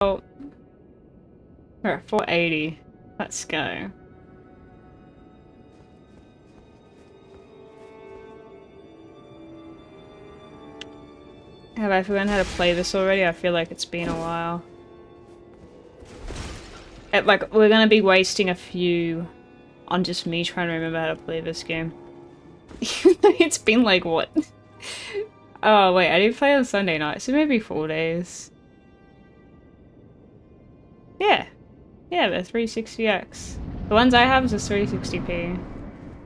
Oh, we're at 480. Let's go. Have I forgotten how to play this already? I feel like it's been a while. Like, we're gonna be wasting a few on just me trying to remember how to play this game. It's been like, what? Oh, wait, I did play on Sunday night, so maybe 4 days. Yeah. Yeah, the 360X. The ones I have is a 360p.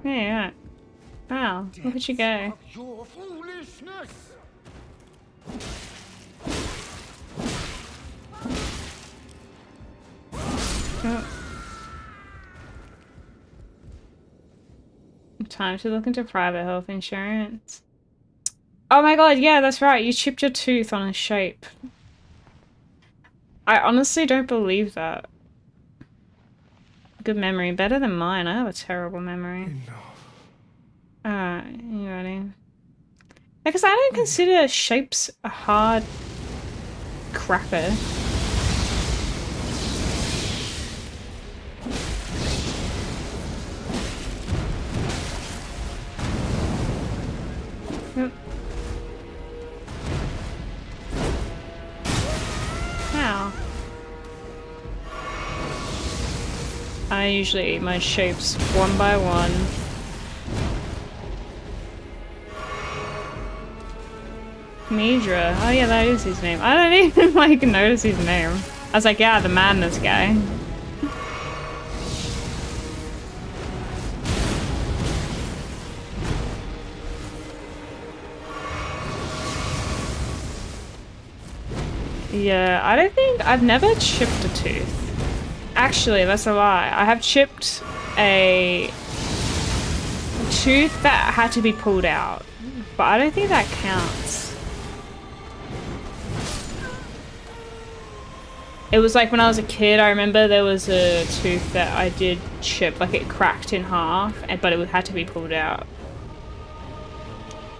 Yeah. Wow, look at you go. Your foolishness. Oh. Time to look into private health insurance. Oh my god, yeah, that's right. You chipped your tooth on a shape. I honestly don't believe that. Good memory. Better than mine. I have a terrible memory. Enough. Alright, you ready? Because I don't consider shapes a hard cracker. Yep. How? I usually eat my shapes one by one. Midra. Oh yeah, that is his name. I don't even like notice his name. I was like, yeah, the madness guy. Yeah, I don't think I've never chipped a tooth. Actually, that's a lie. I have chipped a tooth that had to be pulled out, but I don't think that counts. It was like when I was a kid, I remember there was a tooth that I did chip, like it cracked in half, but it had to be pulled out.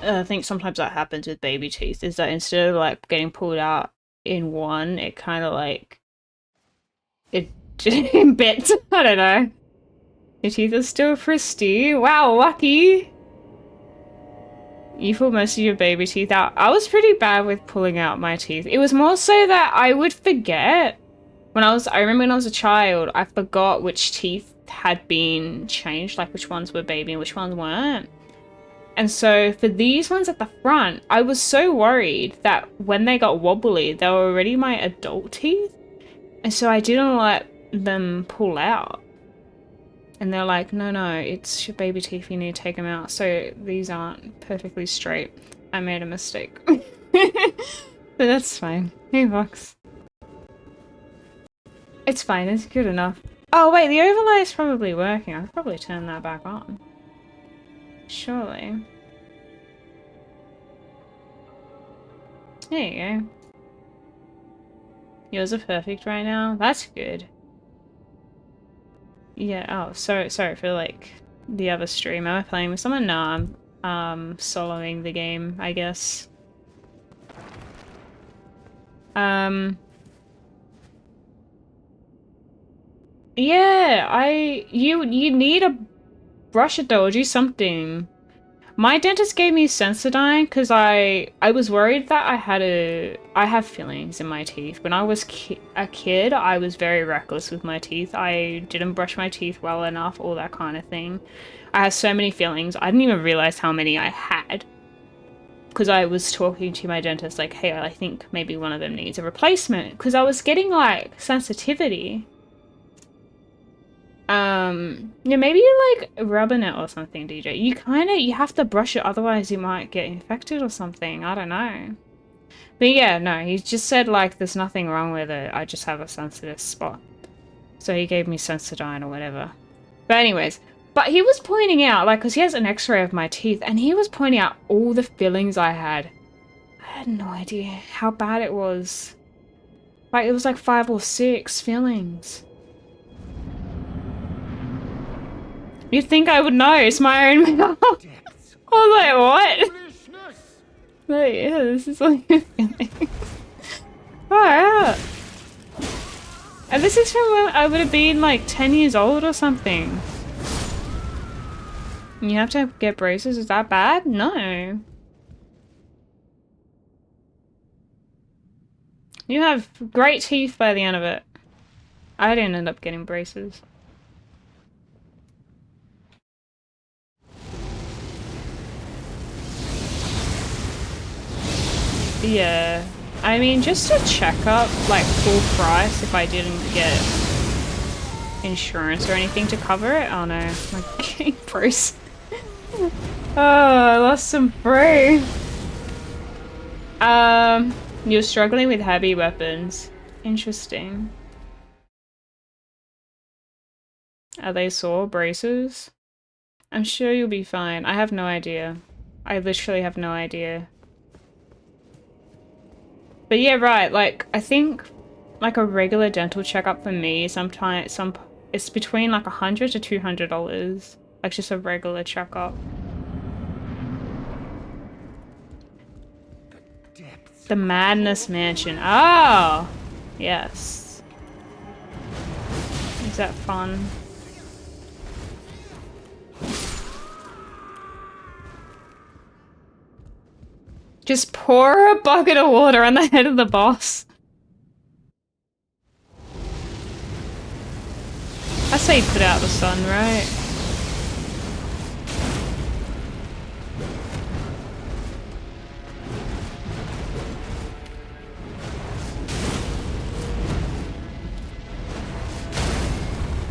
I think sometimes that happens with baby teeth, is that instead of like getting pulled out in one, it kind of like it in bits. I don't know. Your teeth are still pristine. Wow, lucky. You pull most of your baby teeth out. I was pretty bad with pulling out my teeth. It was more so that I would forget. I remember when I was a child, I forgot which teeth had been changed, like which ones were baby and which ones weren't. And so for these ones at the front, I was so worried that when they got wobbly, they were already my adult teeth. And so I didn't let them pull out. And they're like, no, it's your baby teeth, you need to take them out. So these aren't perfectly straight. I made a mistake. But that's fine. Hey, Vox. It's fine, it's good enough. Oh wait, the overlay is probably working. I'll probably turn that back on. Surely. There you go. Yours are perfect right now? That's good. Yeah, oh, sorry for like the other stream. Am I playing with someone? No, I'm soloing the game, I guess. Yeah, you need a brush it though, or do something. My dentist gave me Sensodyne because I was worried that I have fillings in my teeth. When I was a kid, I was very reckless with my teeth. I didn't brush my teeth well enough, all that kind of thing. I had so many fillings. I didn't even realize how many I had. Because I was talking to my dentist like, hey, I think maybe one of them needs a replacement. Because I was getting like sensitivity. Yeah, maybe like rubbing it or something, DJ. You have to brush it, otherwise you might get infected or something. I don't know. But yeah, no, he just said like there's nothing wrong with it. I just have a sensitive spot. So he gave me Sensodyne or whatever. But anyways, but he was pointing out, like, because he has an x-ray of my teeth, and he was pointing out all the fillings I had. I had no idea how bad it was. Like, it was like 5 or 6 fillings. You'd think I would know, it's my own mouth. I was like, what? Oh yeah, this is like a feeling. Alright. And this is from when I would have been like 10 years old or something. You have to get braces? Is that bad? No. You have great teeth by the end of it. I didn't end up getting braces. Yeah. I mean, just a checkup, like full price if I didn't get insurance or anything to cover it. Oh no, my getting braces. Oh, I lost some free. You're struggling with heavy weapons. Interesting. Are they sore braces? I'm sure you'll be fine. I have no idea. I literally have no idea. But yeah, right, like, I think like a regular dental checkup for me sometimes it's between like $100 to $200. Like just a regular checkup. The Madness Mansion. Oh! Yes. Is that fun? Just pour a bucket of water on the head of the boss. That's how you put out the sun, right?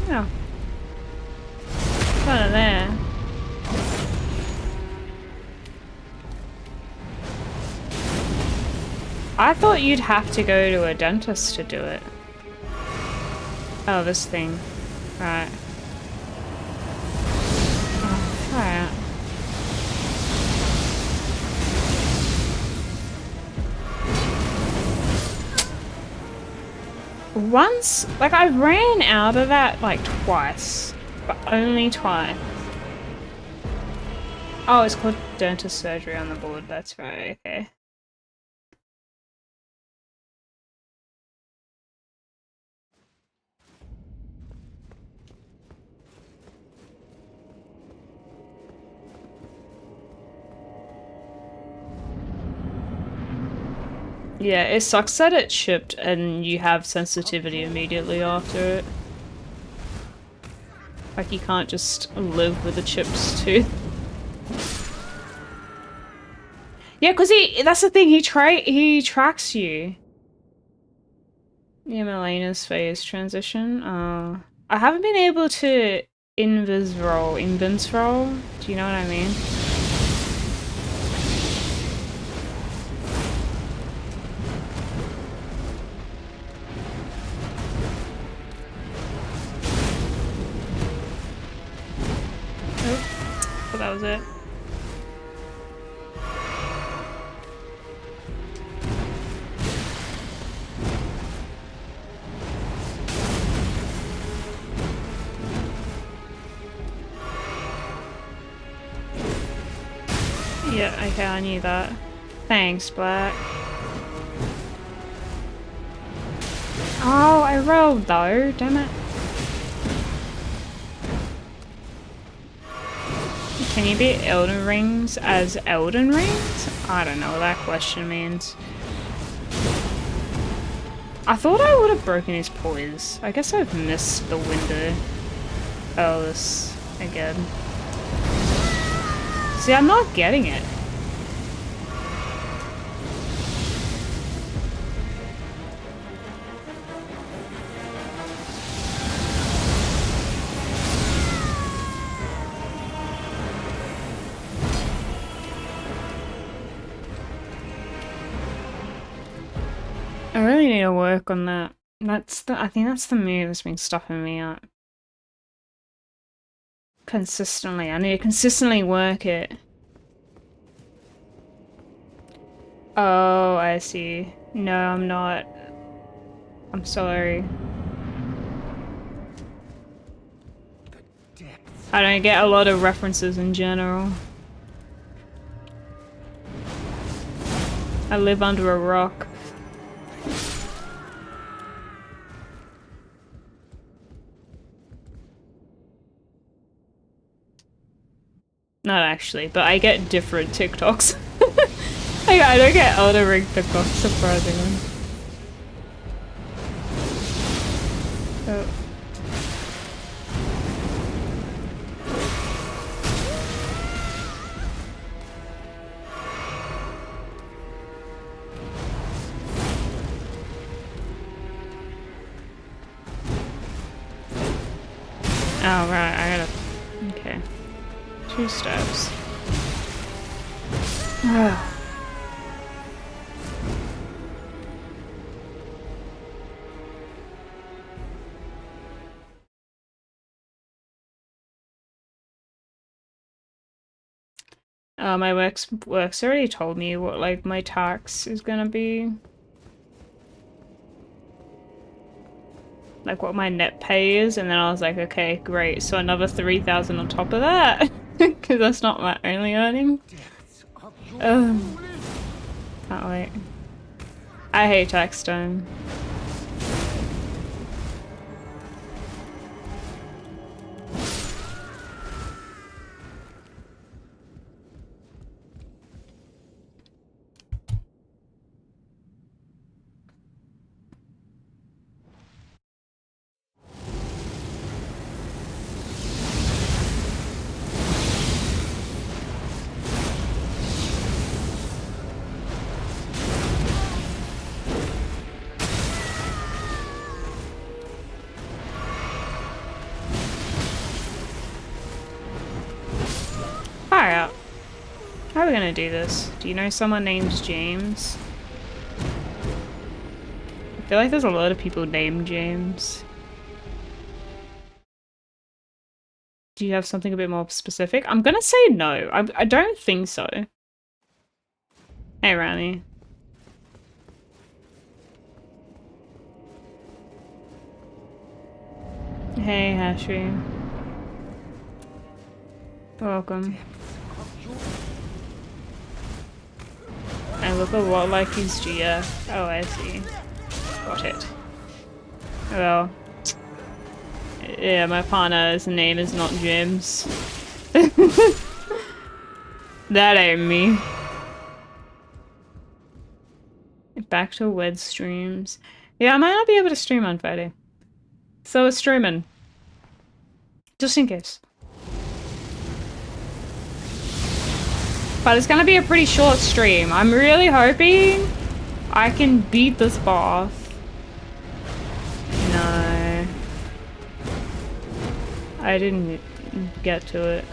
Yeah. Kind of there. I thought you'd have to go to a dentist to do it. Oh, this thing. Right. Oh, alright. Once, like I ran out of that like twice, but only twice. Oh, it's called dentist surgery on the board, that's right, okay. Yeah, it sucks that it shipped and you have sensitivity immediately after it. Like you can't just live with the chips too. Yeah, because that's the thing, he tracks you. Yeah, Melena's phase transition. I haven't been able to invis roll. Do you know what I mean? Oh, that was it. Yeah, okay, I knew that. Thanks, Black. Oh, I rolled though, damn it. Can you beat Elden Rings as Elden Rings? I don't know what that question means. I thought I would have broken his poise. I guess I've missed the window. Oh, this again. See, I'm not getting it. I really need to work on that. I think that's the move that's been stopping me up. Consistently. I need to consistently work it. Oh, I see. No, I'm not. I'm sorry. I don't get a lot of references in general. I live under a rock. Not actually, but I get different TikToks. Like, I don't get Elden Ring TikToks, surprisingly. Oh. Oh, right, I gotta... Okay. 2 steps. My work's already told me what, like, my tax is gonna be. Like, what my net pay is, and then I was like, okay, great, so another 3,000 on top of that? Because that's not my only earning. Can't wait. I hate tax time. Fire out. How are we gonna do this? Do you know someone named James? I feel like there's a lot of people named James. Do you have something a bit more specific? I'm gonna say no. I don't think so. Hey, Rami. Hey, Hashri. Welcome. I look a lot like his GF. Oh, I see. Got it. Well. Yeah, my partner's name is not James. That ain't me. Back to Wed streams. Yeah, I might not be able to stream on Friday. So we're streaming. Just in case. But it's gonna be a pretty short stream. I'm really hoping I can beat this boss. No. I didn't get to it.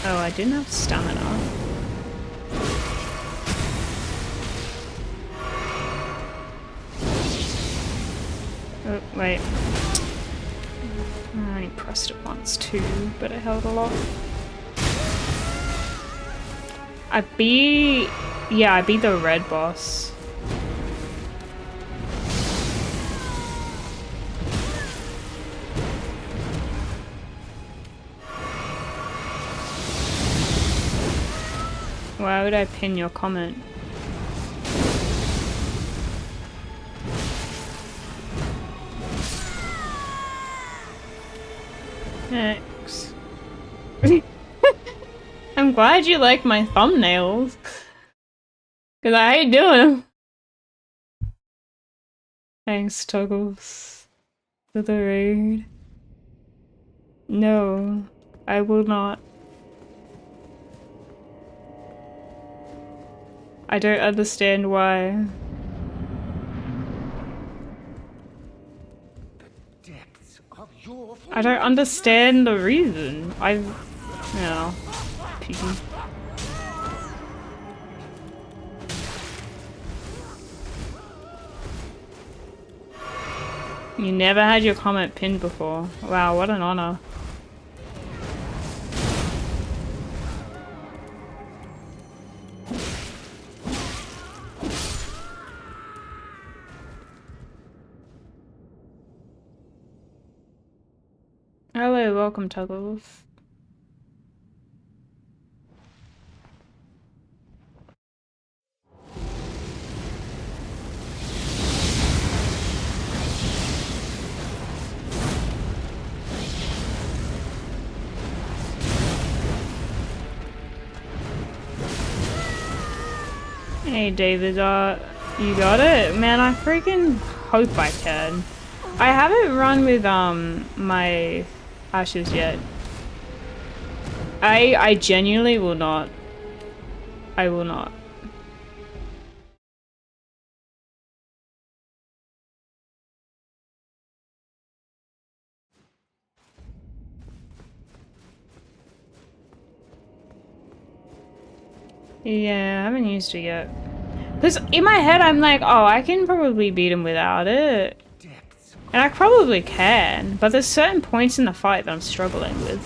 Oh, I didn't have stamina. Oh, wait. I only pressed it once too, but it held a lot. I beat the red boss. Why would I pin your comment? X. I'm glad you like my thumbnails. Cause I hate doing them. Thanks, Toggles. For the raid. No, I will not. I don't understand why. I don't understand the reason. No. Piggy. You never had your comment pinned before. Wow, what an honor. Hello, welcome, Tuggles. Hey David, you got it? Man, I freaking hope I can. I haven't run with my ashes yet. I genuinely will not. I will not. Yeah, I haven't used it yet. Because in my head I'm like, oh, I can probably beat him without it. And I probably can, but there's certain points in the fight that I'm struggling with.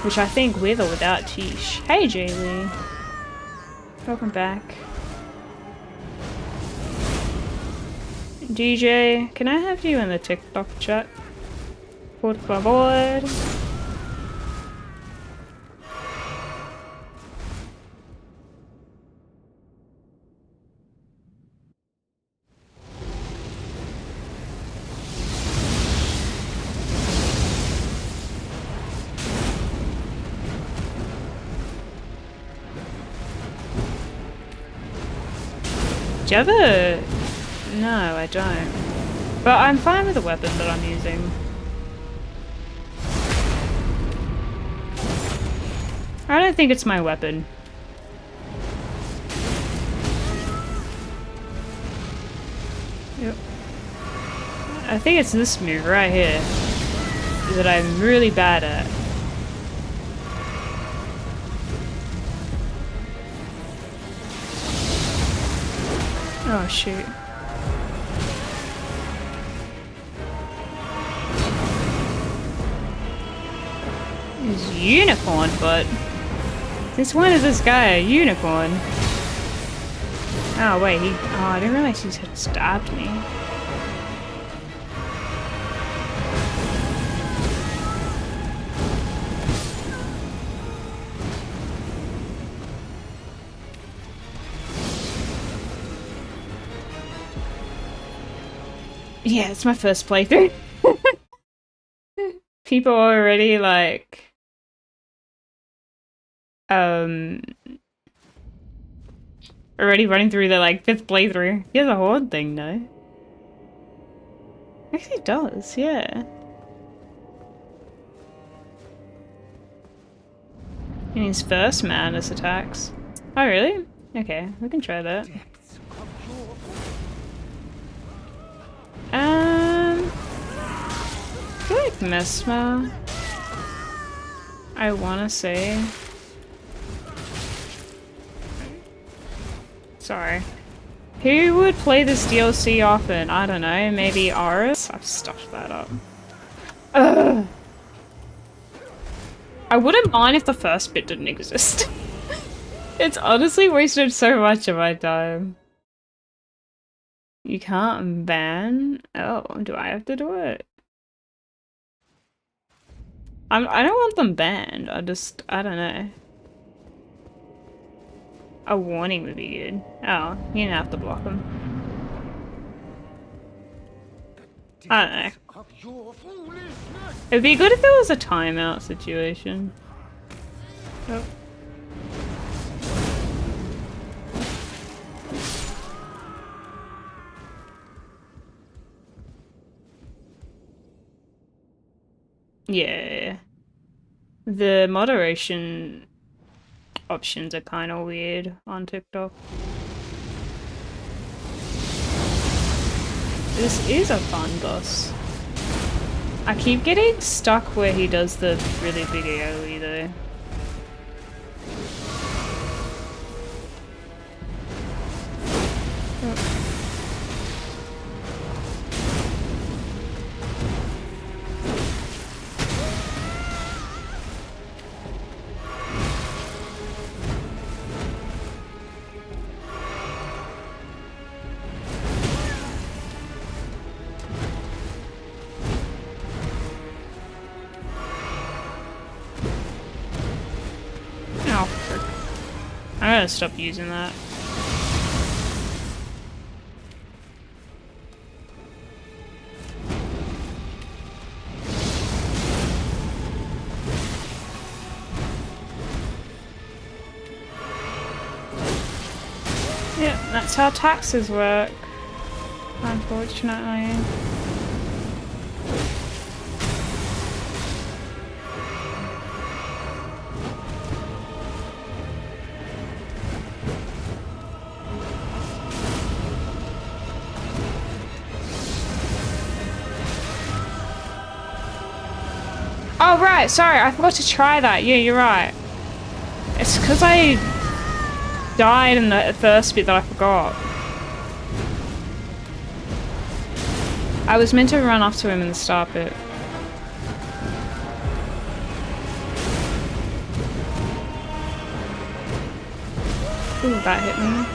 Which I think with or without Tish. Hey Jaylee. Welcome back. DJ, can I have you in the TikTok chat? Por favor. Do you have a... No, I don't. But I'm fine with the weapon that I'm using. I don't think it's my weapon. Yep. I think it's this move right here that I'm really bad at. Oh shoot. His unicorn butt. Since when is this guy a unicorn? Oh wait, I didn't realize he had stabbed me. Yeah, it's my first playthrough. People are already like... already running through the like 5th playthrough. He has a horde thing, no? Actually it does, yeah. In his first madness attacks. Oh really? Okay, we can try that. I feel like Mesma. I wanna say. Sorry. Who would play this DLC often? I don't know, maybe Aris? I've stuffed that up. Ugh. I wouldn't mind if the first bit didn't exist. It's honestly wasted so much of my time. You can't ban? Oh, do I have to do it? I don't want them banned, I don't know. A warning would be good. Oh, you don't have to block them. I don't know. It'd be good if there was a timeout situation. Oh. Yeah. The moderation options are kind of weird on TikTok. This is a fun boss. I keep getting stuck where he does the really big AoE though. Oh. I gotta stop using that. Yeah. That's how taxes work, unfortunately. Oh right, sorry, I forgot to try that. Yeah, you're right. It's because I died in the first bit that I forgot. I was meant to run up to him in the start bit. Ooh, that hit me.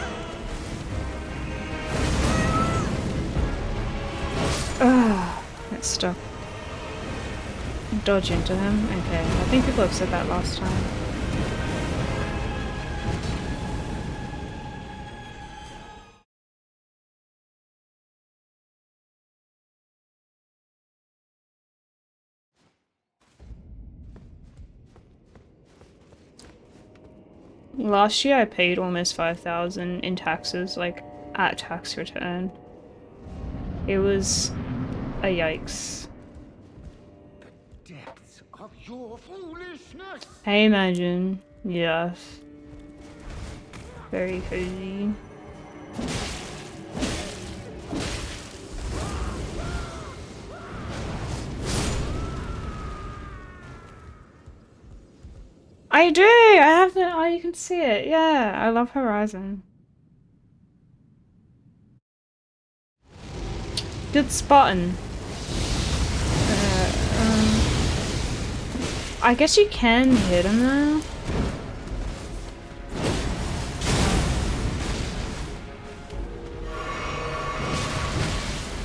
Ugh, it's stuck. Dodge into him. Okay, I think people have said that last time. Last year I paid almost 5,000 in taxes, like at tax return. It was a yikes. The depths of your foolishness! I imagine, yes. Very cozy. I do! I have the- oh, you can see it. Yeah, I love Horizon. Good spotting. I guess you can hit him though.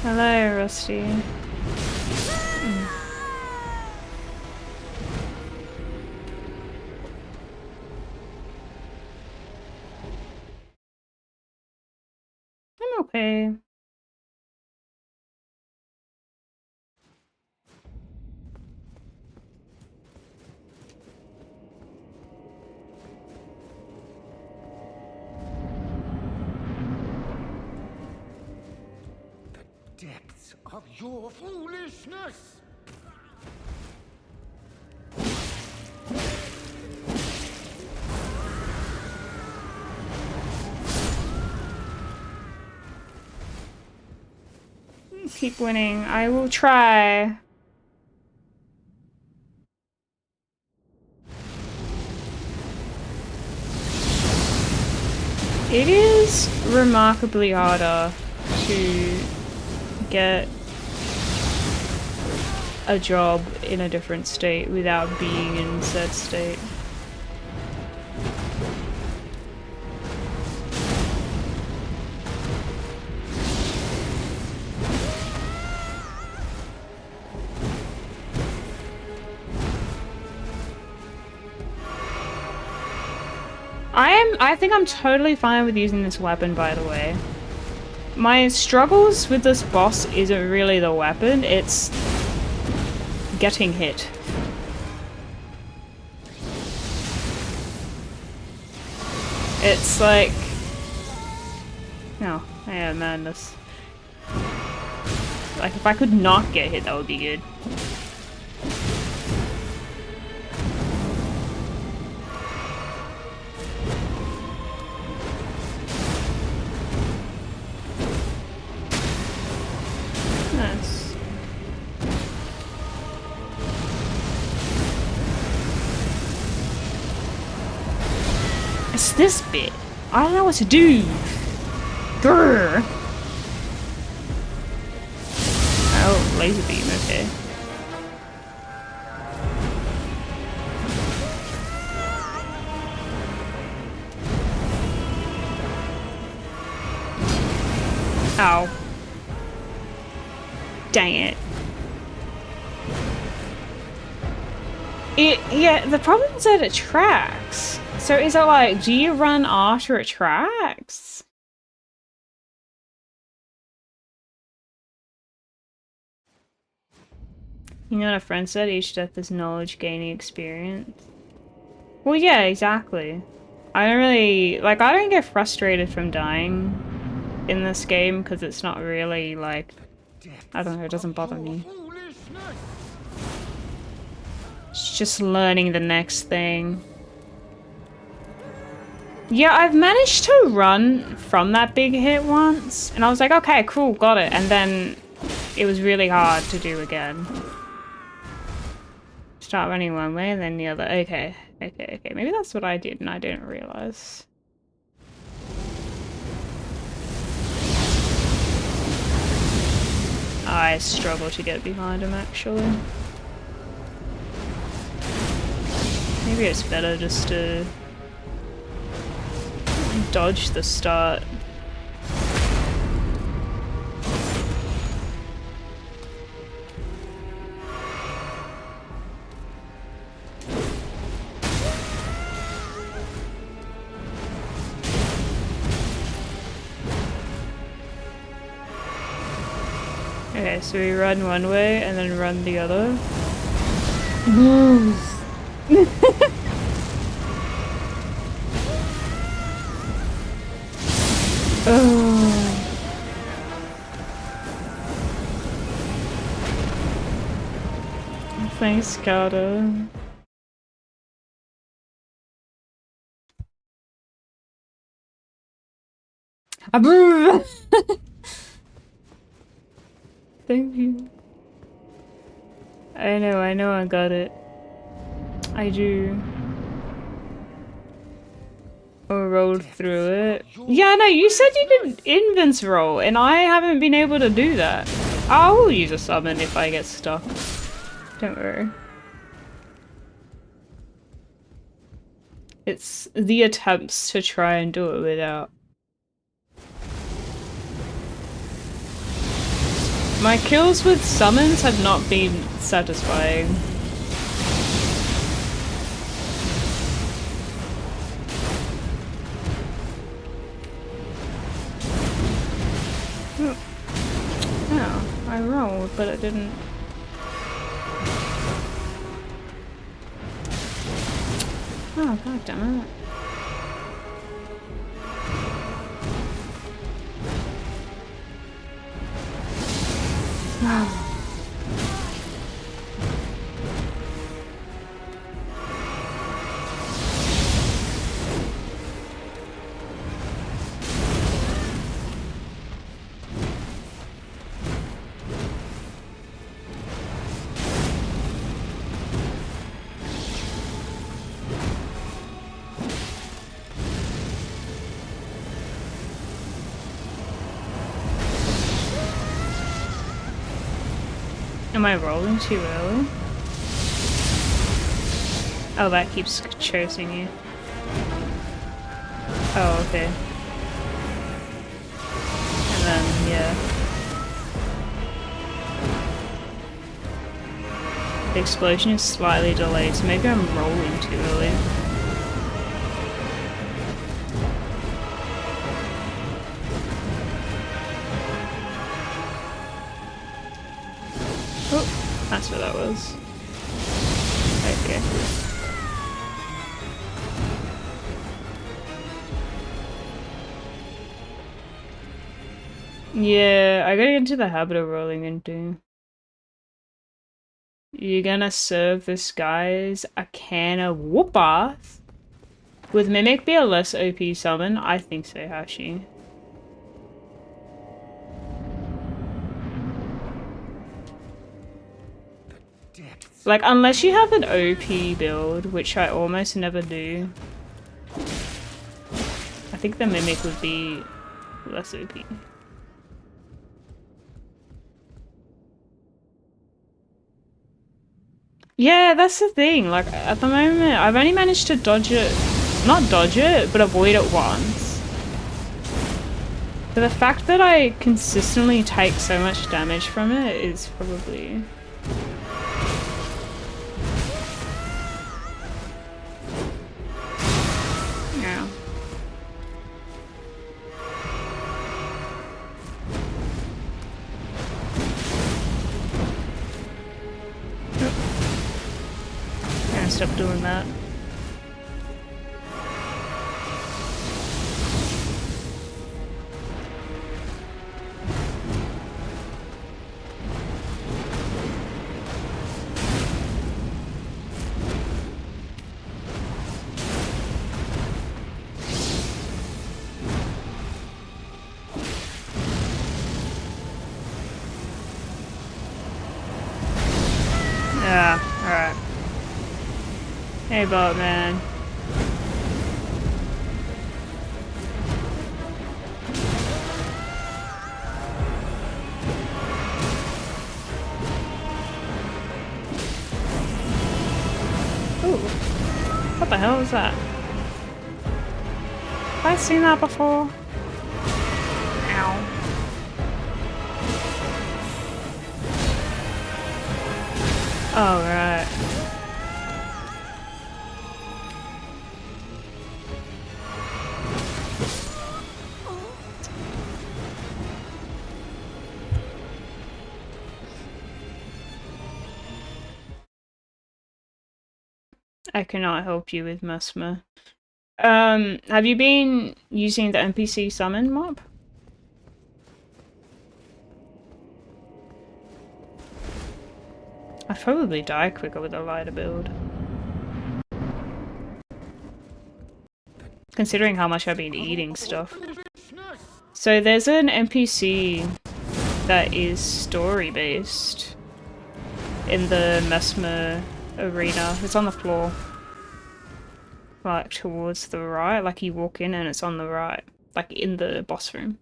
Hello, Rusty. I'm okay. The depths of your foolishness! Keep winning. I will try. It is remarkably harder to get a job in a different state without being in said state. I think I'm totally fine with using this weapon, by the way. My struggles with this boss isn't really the weapon, it's getting hit. It's like... Oh, yeah, madness. Like, if I could not get hit, that would be good. Nice. It's this bit. I don't know what to do. Grrr. Oh, laser beam, okay. Ow. Dang it. Yeah, the problem is that it tracks. So is it like, do you run after it tracks? You know what a friend said? Each death is knowledge gaining experience. Well, yeah, exactly. I don't really... Like, I don't get frustrated from dying in this game because it's not really like, I don't know, it doesn't bother Your me. foolishness. It's just learning the next thing. Yeah, I've managed to run from that big hit once, and I was like, okay, cool, got it. And then it was really hard to do again. Start running one way and then the other. Okay, okay, okay. Maybe that's what I did and I didn't realize. I struggle to get behind him, actually. Maybe it's better just to dodge the start. Okay, so we run one way and then run the other. Oh. Thanks, Carter. Aboo! Thank you. I know I got it. I do. Or rolled through it. Yeah, no, you said you did Invince roll, and I haven't been able to do that. I will use a summon if I get stuck. Don't worry. It's the attempts to try and do it without. My kills with summons have not been satisfying. Oh, I rolled, but it didn't. Oh, god damn it. Am I rolling too early? Oh, that keeps chasing you. Oh, okay. And then, yeah. The explosion is slightly delayed, so maybe I'm rolling too early. Oh, that's what that was. Okay. Yeah, I gotta get into the habit of rolling into. You're gonna serve this guy's a can of whoop-ass? Would Mimic be a less OP summon? I think so, Hashi. Like, unless you have an OP build, which I almost never do, I think the Mimic would be less OP. Yeah, that's the thing. Like, at the moment, I've only managed to dodge it, not dodge it, but avoid it once. But the fact that I consistently take so much damage from it is probably... Yeah. Gonna stop doing that. Yeah, alright. Hey, Boatman. Ooh. What the hell is that? Have I seen that before? Ow. Oh, right. I cannot help you with Mesmer. Have you been using the NPC summon mob? I'd probably die quicker with a lighter build. Considering how much I've been eating stuff. So there's an NPC that is story-based in the Mesmer arena. It's on the floor. Like towards the right, like you walk in and it's on the right. Like in the boss room.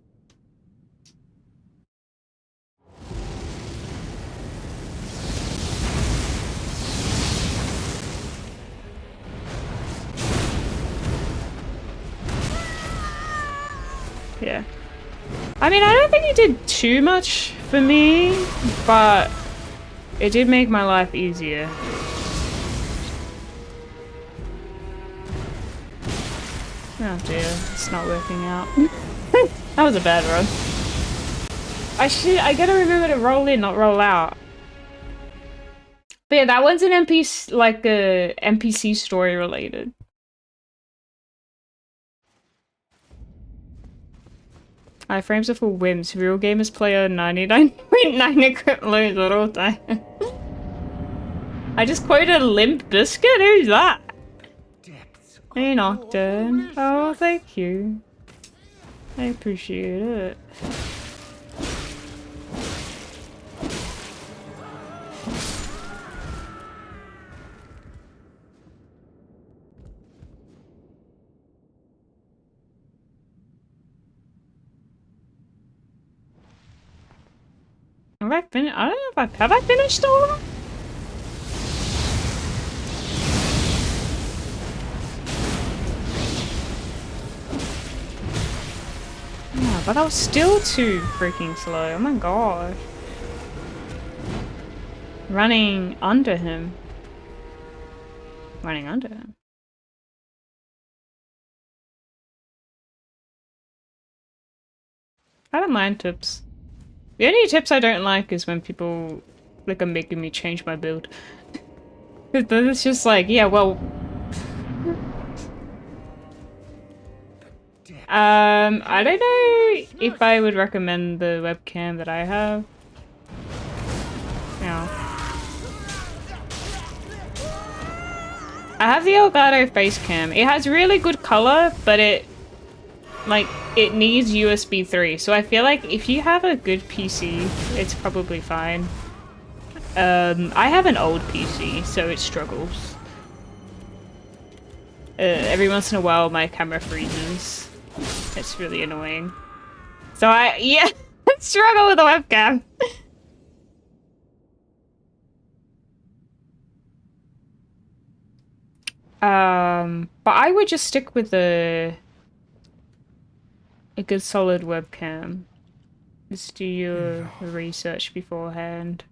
Yeah. I mean, I don't think he did too much for me, but it did make my life easier. Oh dear, it's not working out. That was a bad run. I gotta remember to roll in, not roll out. But yeah, that one's an NPC, like a NPC story related. Iframes are for whims. Real gamers play a 99.9 equip lose at all time. I just quoted Limp Bizkit? Who's that? Hey Nocturne. Oh, thank you. I appreciate it. Have I finished? I don't know if have I finished all of them? Yeah, but I was still too freaking slow. Oh my god. Running under him. Running under him. I don't mind tips. The only tips I don't like is when people like are making me change my build. Then it's just like, yeah, well. I don't know if I would recommend the webcam that I have. Yeah. I have the Elgato face cam. It has really good color, but it needs USB 3. So I feel like if you have a good PC, it's probably fine. I have an old PC, so it struggles. Every once in a while my camera freezes. It's really annoying. So I struggle with the webcam. But I would just stick with a good solid webcam. Just do your research beforehand.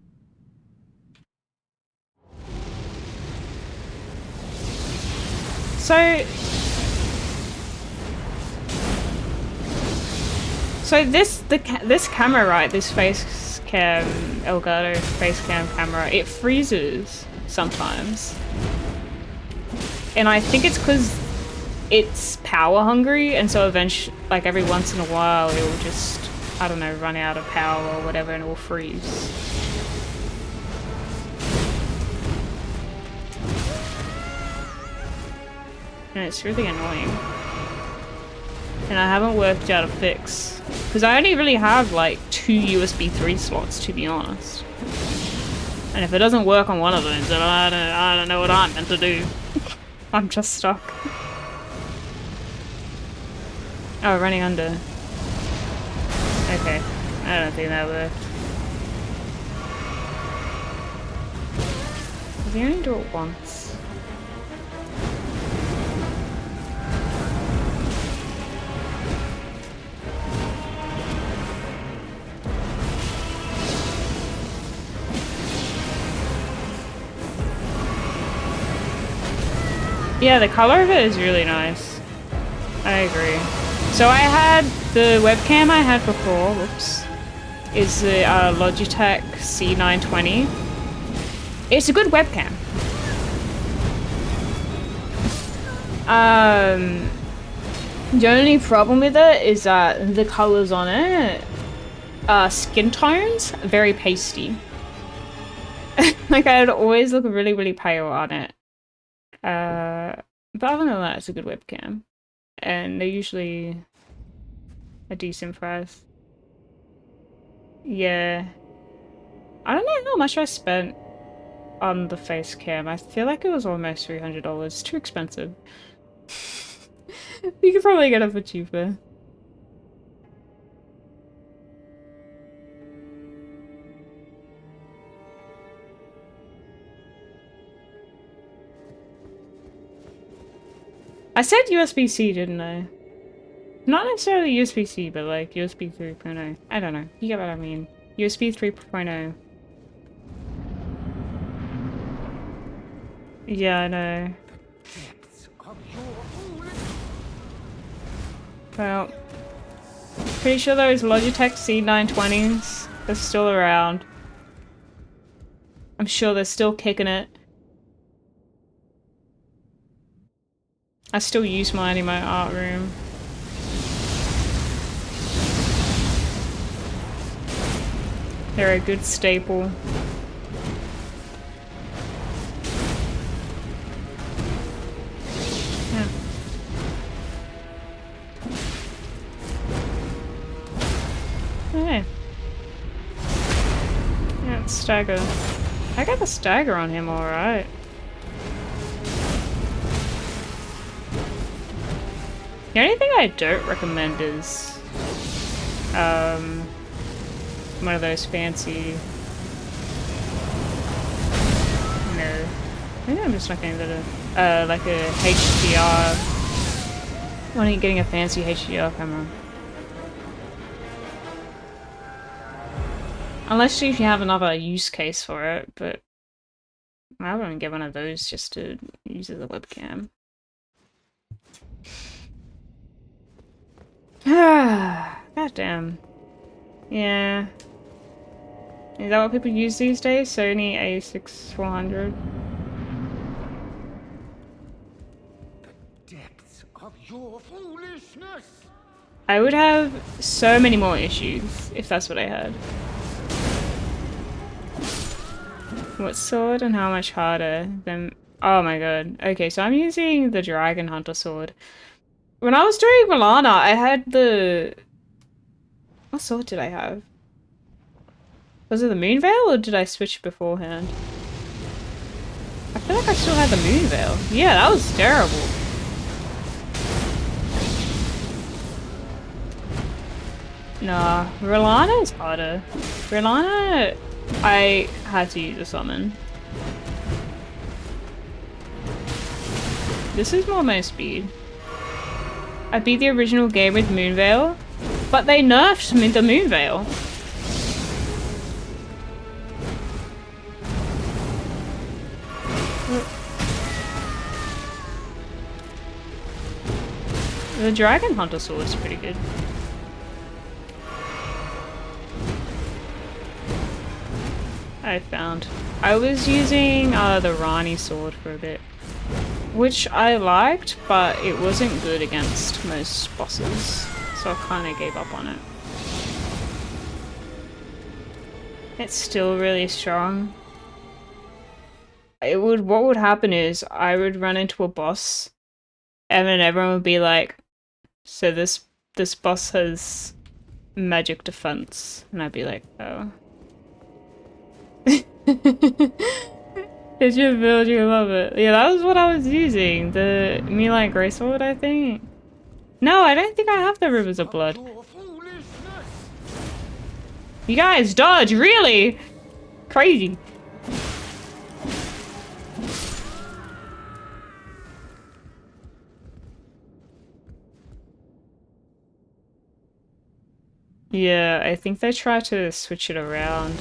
So this camera, right, this face cam, Elgato face cam camera, it freezes sometimes. And I think it's because it's power hungry, and so eventually, like every once in a while, it will just, I don't know, run out of power or whatever and it will freeze. And it's really annoying. And I haven't worked out a fix. Because I only really have like 2 USB 3 slots, to be honest. And if it doesn't work on one of those, then I don't know what I'm meant to do. I'm just stuck. Oh, running under. Okay, I don't think that worked. Does he only do it once? Yeah, the color of it is really nice. I agree. So I had the webcam I had before, whoops, is the Logitech C920. It's a good webcam. The only problem with it is that the colors on it, skin tones, very pasty. Like I'd always look really, really pale on it. But other than that, it's a good webcam. And they're usually a decent price. Yeah. I don't know how much I spent on the face cam. I feel like it was almost $300. It's too expensive. You could probably get it for cheaper. I said USB-C, didn't I? Not necessarily USB-C, but like USB 3.0. I don't know. You get what I mean. USB 3.0. Yeah, I know. Well, pretty sure those Logitech C920s are still around. I'm sure they're still kicking it. I still use mine in my art room. They're a good staple. Yeah. Okay. Yeah, it's stagger. I got the stagger on him alright. The only thing I don't recommend is one of those fancy, no, maybe I'm just not getting that like a HDR, when are you getting a fancy HDR camera? Unless you have another use case for it, but I wouldn't get one of those just to use as a webcam. God damn. Yeah. Is that what people use these days? Sony a6400? The depths of your foolishness! I would have so many more issues if that's what I had. What sword and how much harder than... Oh my god. Okay, so I'm using the Dragon Hunter sword. When I was doing Milana, I had the... What sword did I have? Was it the Moonveil, or did I switch beforehand? I feel like I still had the Moonveil. Yeah, that was terrible. Nah, Rilana is harder. Rilana, I had to use a summon. This is more my speed. I beat the original game with Moonveil, but they nerfed me the Moonveil. The Dragon Hunter sword is pretty good. I was using the Rani sword for a bit, which I liked, but it wasn't good against most bosses, so I kind of gave up on it. It's still really strong. What would happen is I would run into a boss, and then everyone would be like, "So this boss has magic defense," and I'd be like, "Oh." It's your build, you love it. Yeah, that was what I was using. The Melee Greatsword, I think. No, I don't think I have the Rivers of Blood. Your foolishness. You guys dodge, really? Crazy. Yeah, I think they try to switch it around.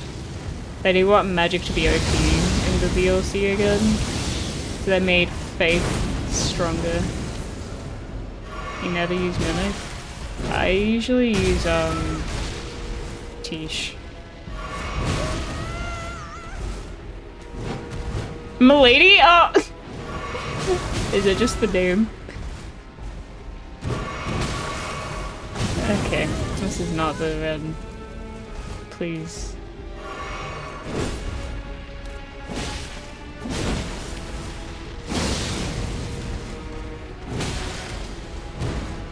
They do want magic to be OP in the DLC again. So they made Faith stronger. You never use Mimic? I usually use, Tish. Milady? Oh! Is it just the name? Okay, this is not the red. Please.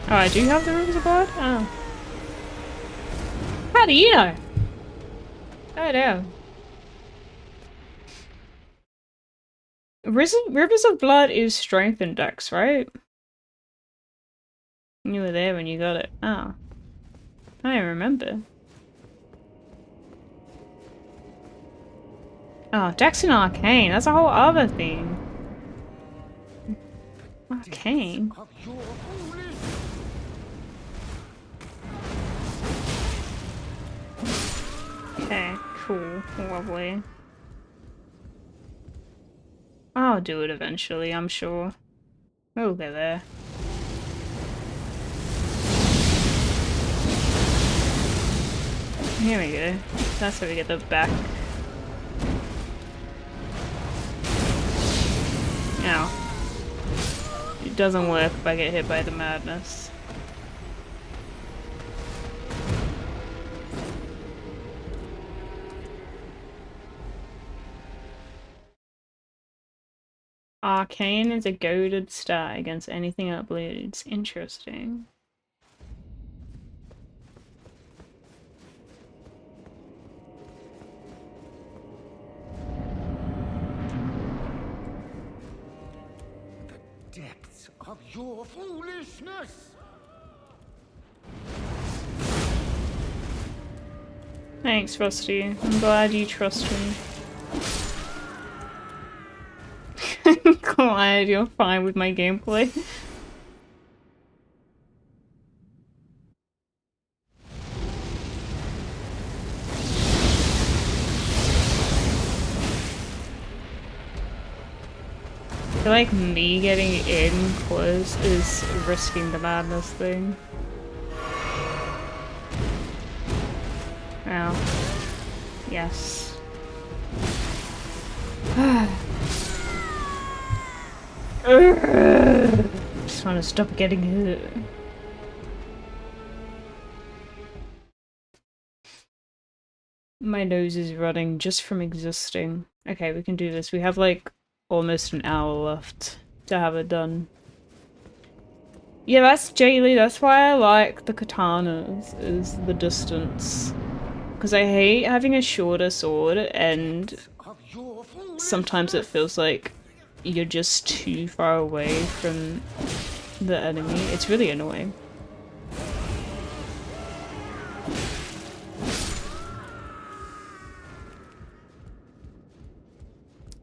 Oh, I do have the Rivers of Blood? Oh. How do you know? Oh, damn. Rivers of Blood is strength and dex, right? You were there when you got it. Oh. I don't remember. Oh, dex and arcane. That's a whole other thing. Arcane? Of your foolish. Okay, cool. Lovely. I'll do it eventually, I'm sure. We'll get there. Here we go. That's how we get the back. Ow. It doesn't work if I get hit by the madness. Arcane is a goaded stat against anything that bleeds. Interesting. The depths of your foolishness. Thanks, Rusty. I'm glad you trust me. I'm glad you're fine with my gameplay. I feel like me getting in close is risking the madness thing. Ow. Yes. Just want to stop getting hit. My nose is running just from existing. Okay, we can do this. We have like almost an hour left to have it done. Yeah, that's Jaylee. That's why I like the katanas, is the distance. Because I hate having a shorter sword and Of your foolishness. sometimes it feels like you're just too far away from the enemy. It's really annoying.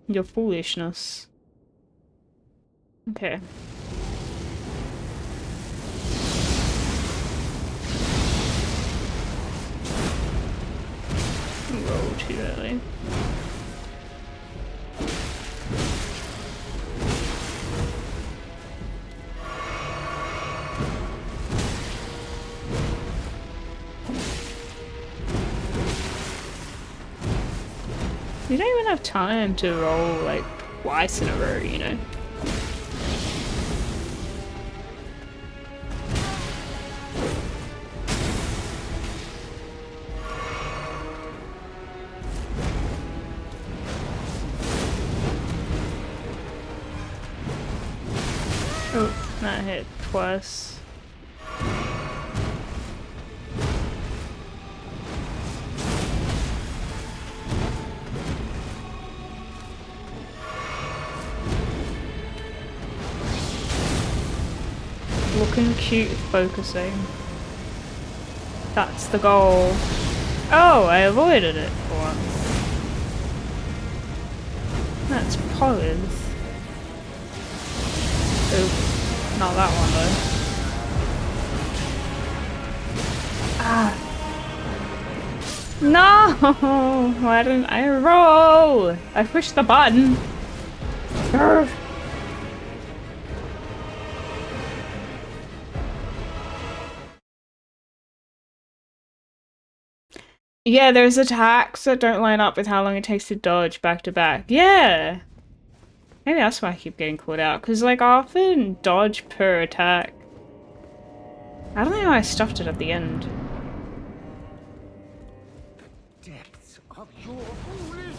Your foolishness. Okay. Roll too early. You don't even have time to roll like twice in a row, you know? Oh, that hit twice. Looking cute, focusing. That's the goal. Oh, I avoided it for once. That's pose. Oh, not that one though. Ah. No! Why didn't I roll? I pushed the button. Urgh. Yeah, there's attacks that don't line up with how long it takes to dodge back to back. Yeah! Maybe that's why I keep getting caught out, because like I often dodge per attack. I don't know how I stuffed it at the end. Depths of your foolish.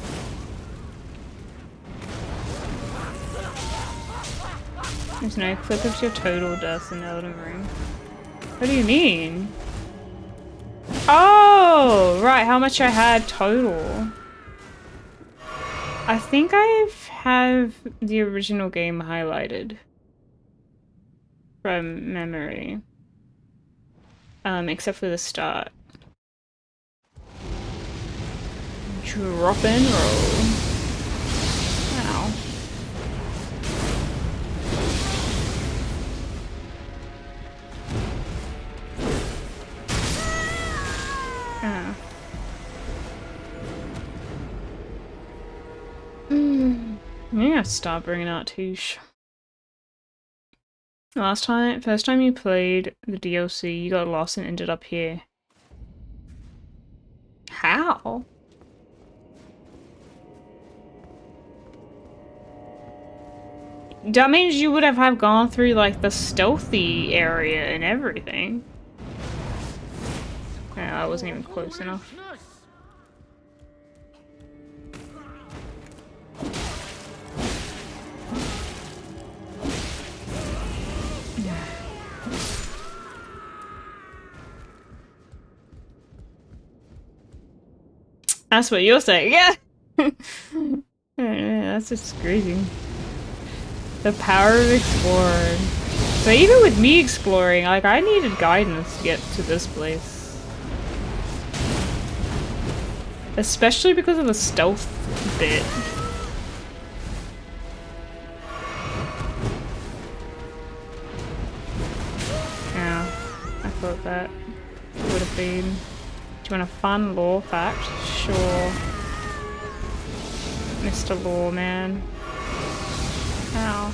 There's no clip of your total deaths in Elden Ring. What do you mean? Oh, right, how much I had total. I think I have the original game highlighted from memory. Except for the start. Drop and roll. Ow. Oh. I'm gonna start bringing out Touche. First time you played the DLC, you got lost and ended up here. How? That means you would have gone through like the stealthy area and everything. No, I wasn't even close enough. That's what you're saying, yeah! That's just crazy. The power of exploring. So even with me exploring, like I needed guidance to get to this place. Especially because of the stealth bit. Yeah, I thought that would have been... Do you want a fun lore fact? Sure. Mr. Lawman. Ow.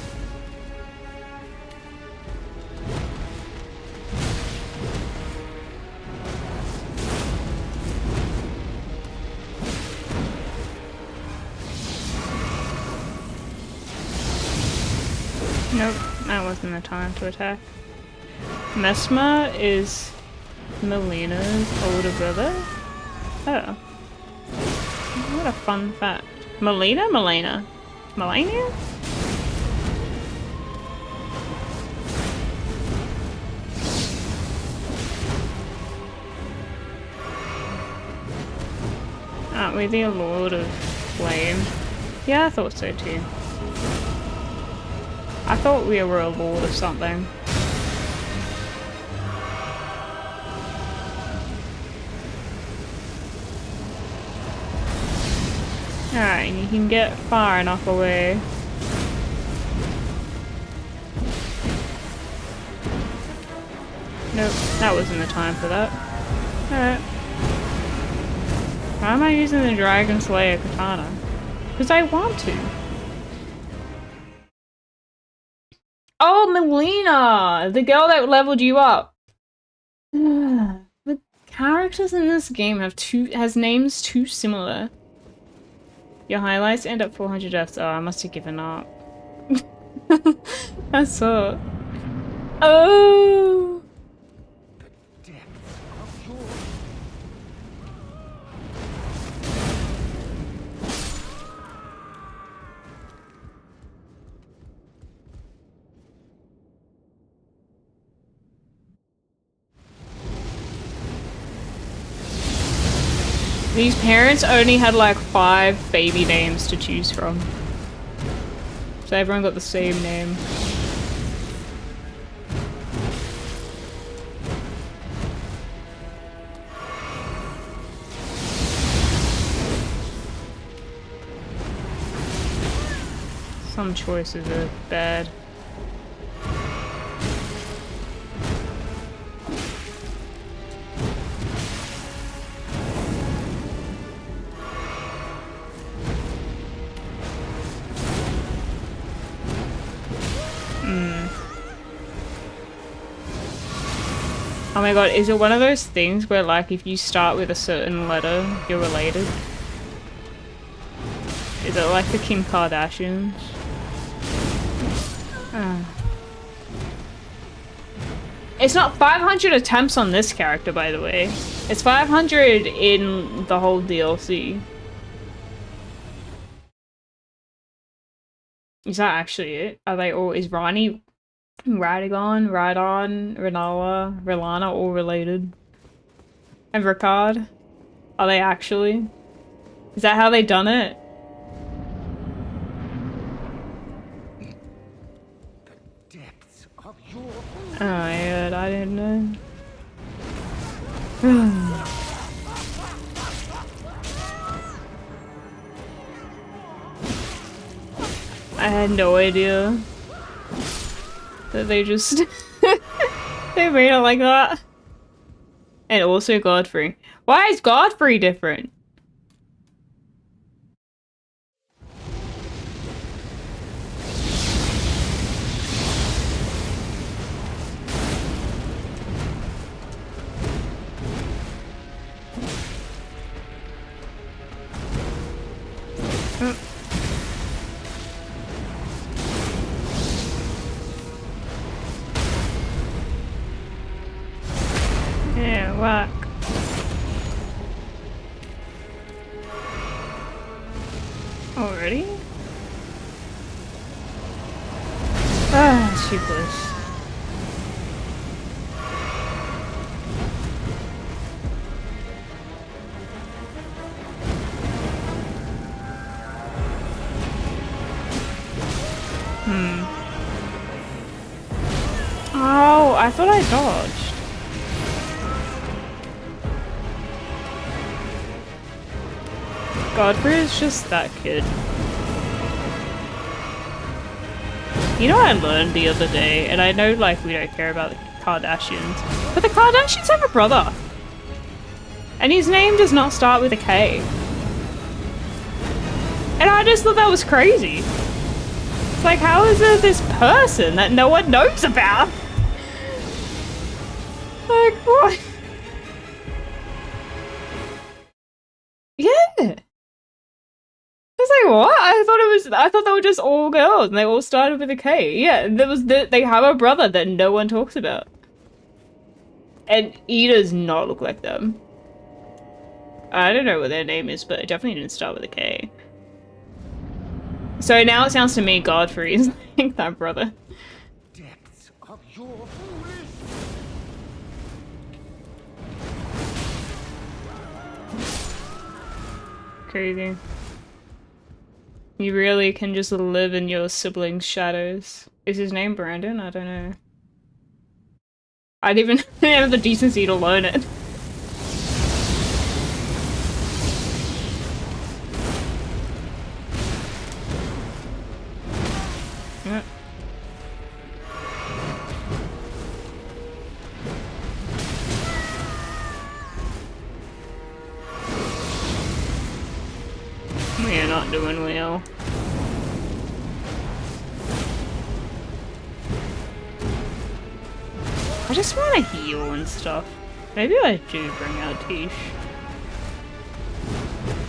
Nope, that wasn't the time to attack. Messmer is Melina's older brother? Oh. What a fun fact. Melina? Melina? Melania? Aren't we the Lord of Flame? Yeah, I thought so too. I thought we were a lord of something. Alright, and you can get far enough away. Nope, that wasn't the time for that. Alright. Why am I using the Dragon Slayer katana? Because I want to. Oh, Melina! The girl that leveled you up! The characters in this game has names too similar. Your highlights end at 400 deaths. Oh, I must have given up. I saw. Oh! These parents only had like 5 baby names to choose from. So everyone got the same name. Some choices are bad. Oh my god, is it one of those things where like if you start with a certain letter, you're related? Is it like the Kim Kardashians? It's not 500 attempts on this character, by the way. It's 500 in the whole DLC. Is that actually it? Are they all- is Rani, Radagon, Radon, Renala, Relana all related? And Ricard? Are they actually? Is that how they done it? Depths of your Oh yeah, I didn't know. I had no idea that they just they made it like that. And also Godfrey. Why is Godfrey different? Yeah, whack. Already? Ah, too close. Oh, I thought I dodged. Godfrey is just that kid. You know what I learned the other day, and I know like we don't care about the Kardashians, but the Kardashians have a brother. And his name does not start with a K. And I just thought that was crazy. It's like, how is there this person that no one knows about? Like, what? Yeah. I was like, what? I thought they were just all girls and they all started with a K. Yeah, they have a brother that no one talks about. And he does not look like them. I don't know what their name is, but it definitely didn't start with a K. So now it sounds to me Godfrey is like that brother. depths of your foolish. Crazy. You really can just live in your siblings' shadows. Is his name Brandon? I don't know. I didn't even have the decency to learn it. Yep. We are not doing well. I just want to heal and stuff. Maybe I do bring out Tish.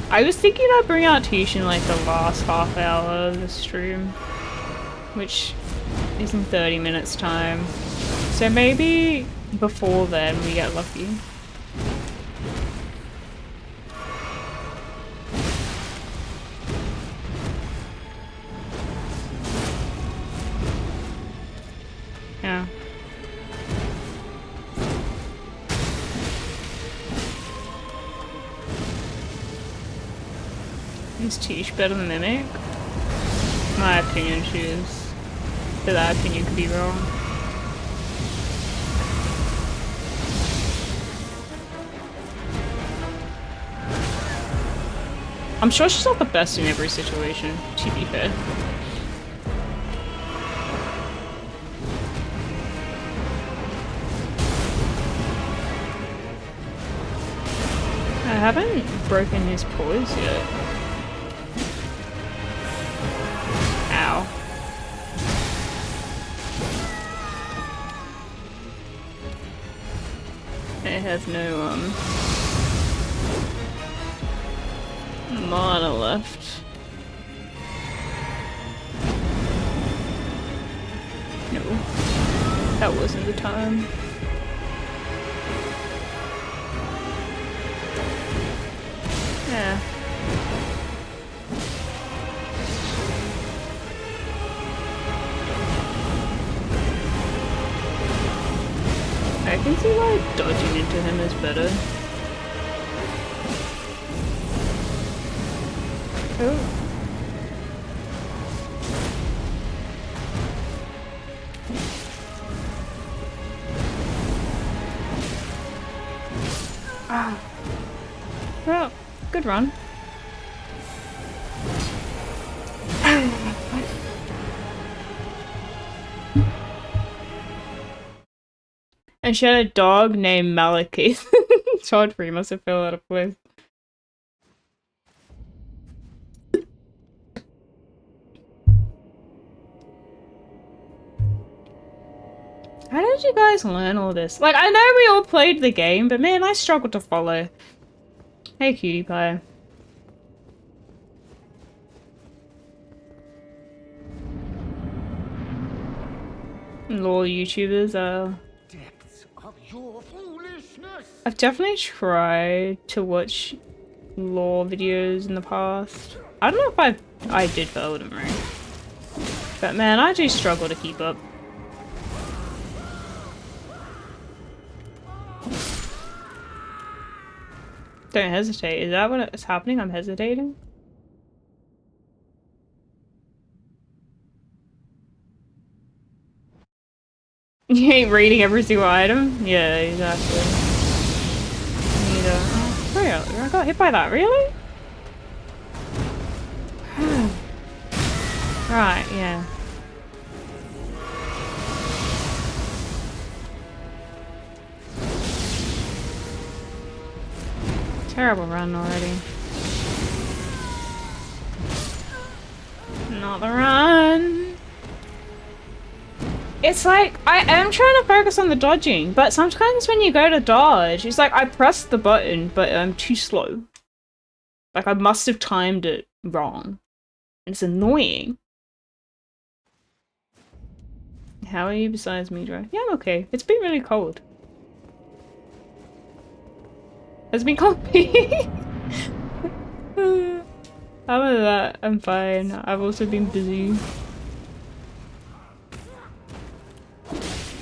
I was thinking I'd bring out Tish in like the last half hour of the stream, which is in 30 minutes time. So maybe before then we get lucky. Yeah. Is Tish better than Mimic? My opinion, she is. But that opinion could be wrong. I'm sure she's not the best in every situation, to be fair. haven't broken his paws yet. Ow. It has no, mana left. No. That wasn't the time. Yeah. I can see why dodging into him is better. Oh. Ah. Well, good run. And she had a dog named Malekith. Chaudhry must have fell out of place. How did you guys learn all this? Like, I know we all played the game, but man, I struggled to follow. Hey, cutie pie. Lol, YouTubers are... Depths of your foolishness. I've definitely tried to watch lore videos in the past. I don't know if I did for Elden Ring. But man, I do struggle to keep up. Don't hesitate. Is that what is happening? I'm hesitating? You ain't reading every single item? Yeah, exactly. Oh, I got hit by that, really? Right, yeah. Terrible run already. Not the run. It's like, I am trying to focus on the dodging, but sometimes when you go to dodge, it's like I pressed the button, but I'm too slow. Like I must have timed it wrong. It's annoying. How are you besides me, Dry? Yeah, I'm okay. It's been really cold. It's been cold. Other than that, I'm fine. I've also been busy.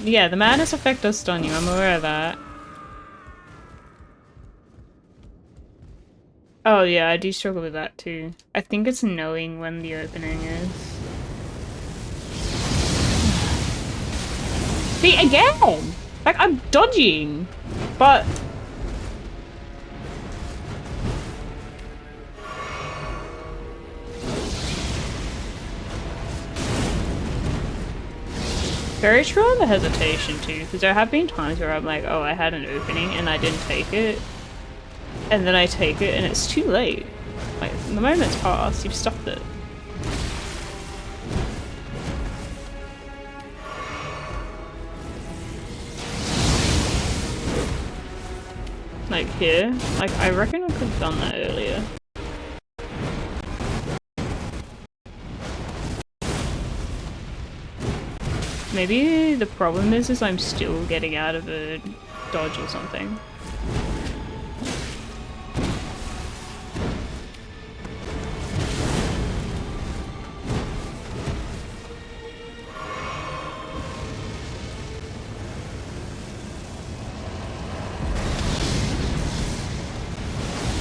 Yeah, the madness effect does stun you, I'm aware of that. Oh yeah, I do struggle with that too. I think it's knowing when the opening is. See, again! Like, I'm dodging, but... Very true on the hesitation too, because there have been times where I'm like, oh, I had an opening and I didn't take it. And then I take it and it's too late. Like, the moment's passed, you've stopped it. Like here, like I reckon I could have done that earlier. Maybe the problem is I'm still getting out of a dodge or something.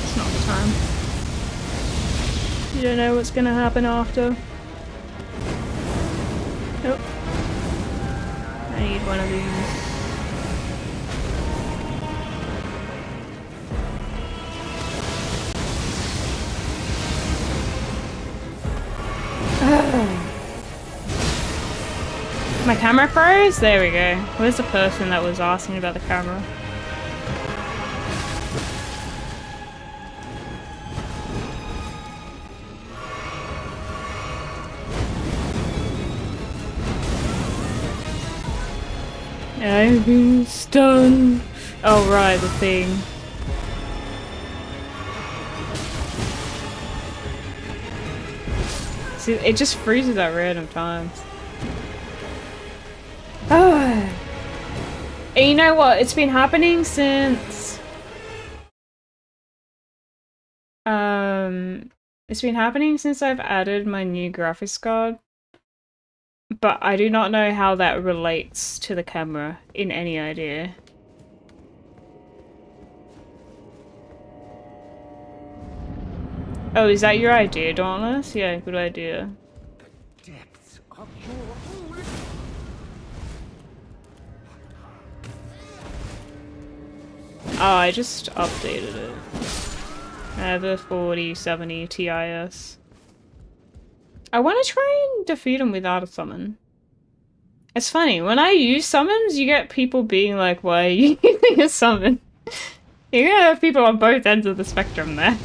It's not the time. You don't know what's gonna happen after. Nope. I need one of these. My camera froze? There we go. Where's the person that was asking about the camera? I've been stunned. Oh right, the thing. See, it just freezes at random times. Oh. And you know what? It's been happening since... It's been happening since I've added my new graphics card. But I do not know how that relates to the camera in any idea. Oh, is that your idea, Dauntless? Yeah, good idea. The depths of your foolish... Oh, I just updated it. I have a 4070 TIS. I want to try and defeat him without a summon. It's funny, when I use summons, you get people being like, why are you using a summon? You're gonna have people on both ends of the spectrum there.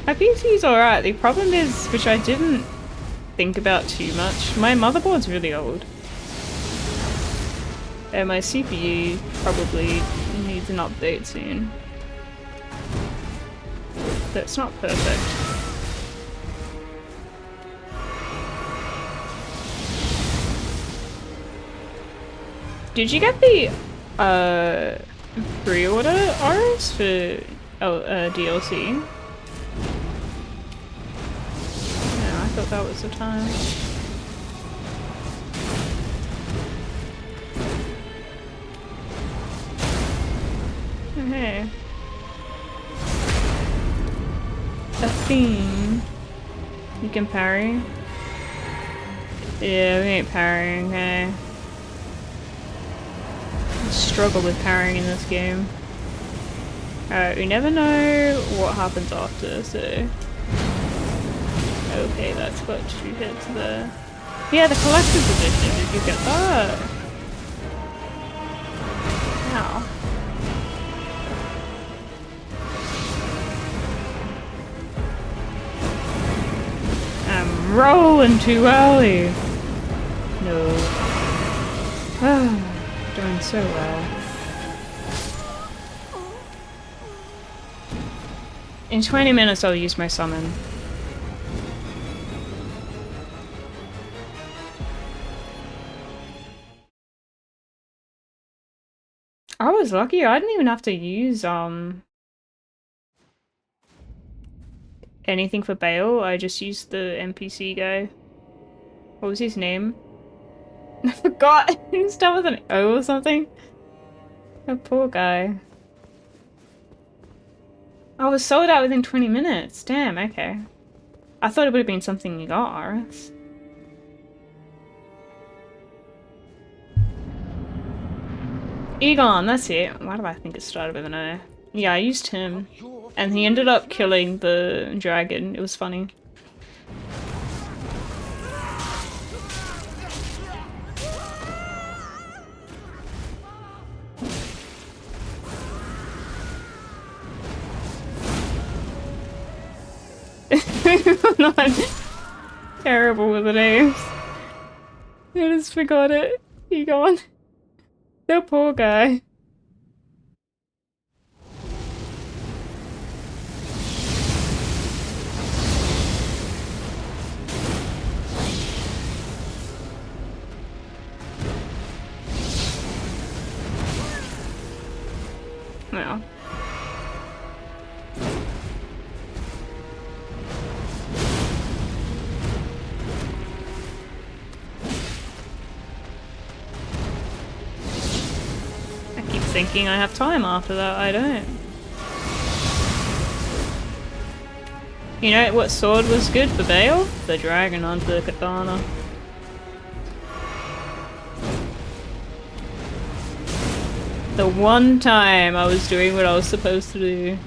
My PC's alright, the problem is, which I didn't think about too much, my motherboard's really old. And my CPU probably needs an update soon. That's not perfect. Did you get the pre-order Oris for DLC? Yeah, I thought that was the time. Oh, hey. A theme. You can parry? Yeah, we ain't parrying, okay. Struggle with parrying in this game. Alright, we never know what happens after, so... Okay, that's got 2 hits there. Yeah, the collector's edition, did you get that? Ow. I'm rolling too early! No. Ah. Doing so well. In 20 minutes I'll use my summon. I was lucky, I didn't even have to use anything for Bale, I just used the NPC guy. What was his name? I forgot! He started with an O or something? That poor guy. I was sold out within 20 minutes. Damn, okay. I thought it would have been something you got, Aris. Egon, that's it. Why do I think it started with an O? Yeah, I used him. And he ended up killing the dragon. It was funny. Not terrible with the names. I just forgot it. Egon. The poor guy. Well. Thinking I have time after that, I don't. You know what sword was good for Bale? The Dragon Hunter Katana. The one time I was doing what I was supposed to do.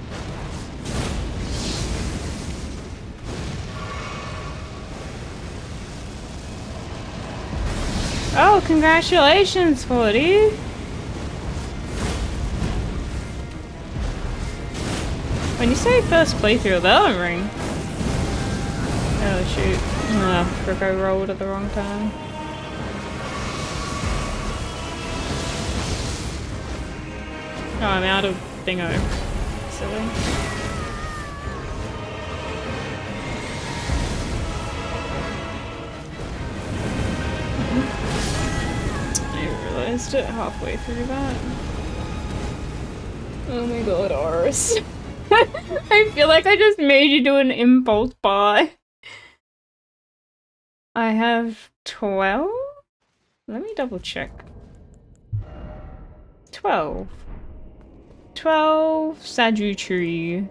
Oh, congratulations, 40! When you say first playthrough of Elden Ring... Oh shoot. Ah, frick, I rolled at the wrong time. Oh, I'm out of thingo. Silly. I realized it halfway through that. Oh my god, Oris. I feel like I just made you do an impulse buy. I have 12? Let me double check. 12. 12 Sagittary.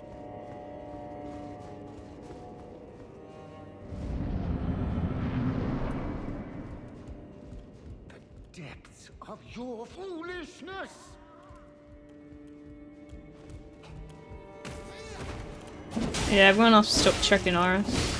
The depths of your foolishness! Yeah, everyone else stop checking Oris.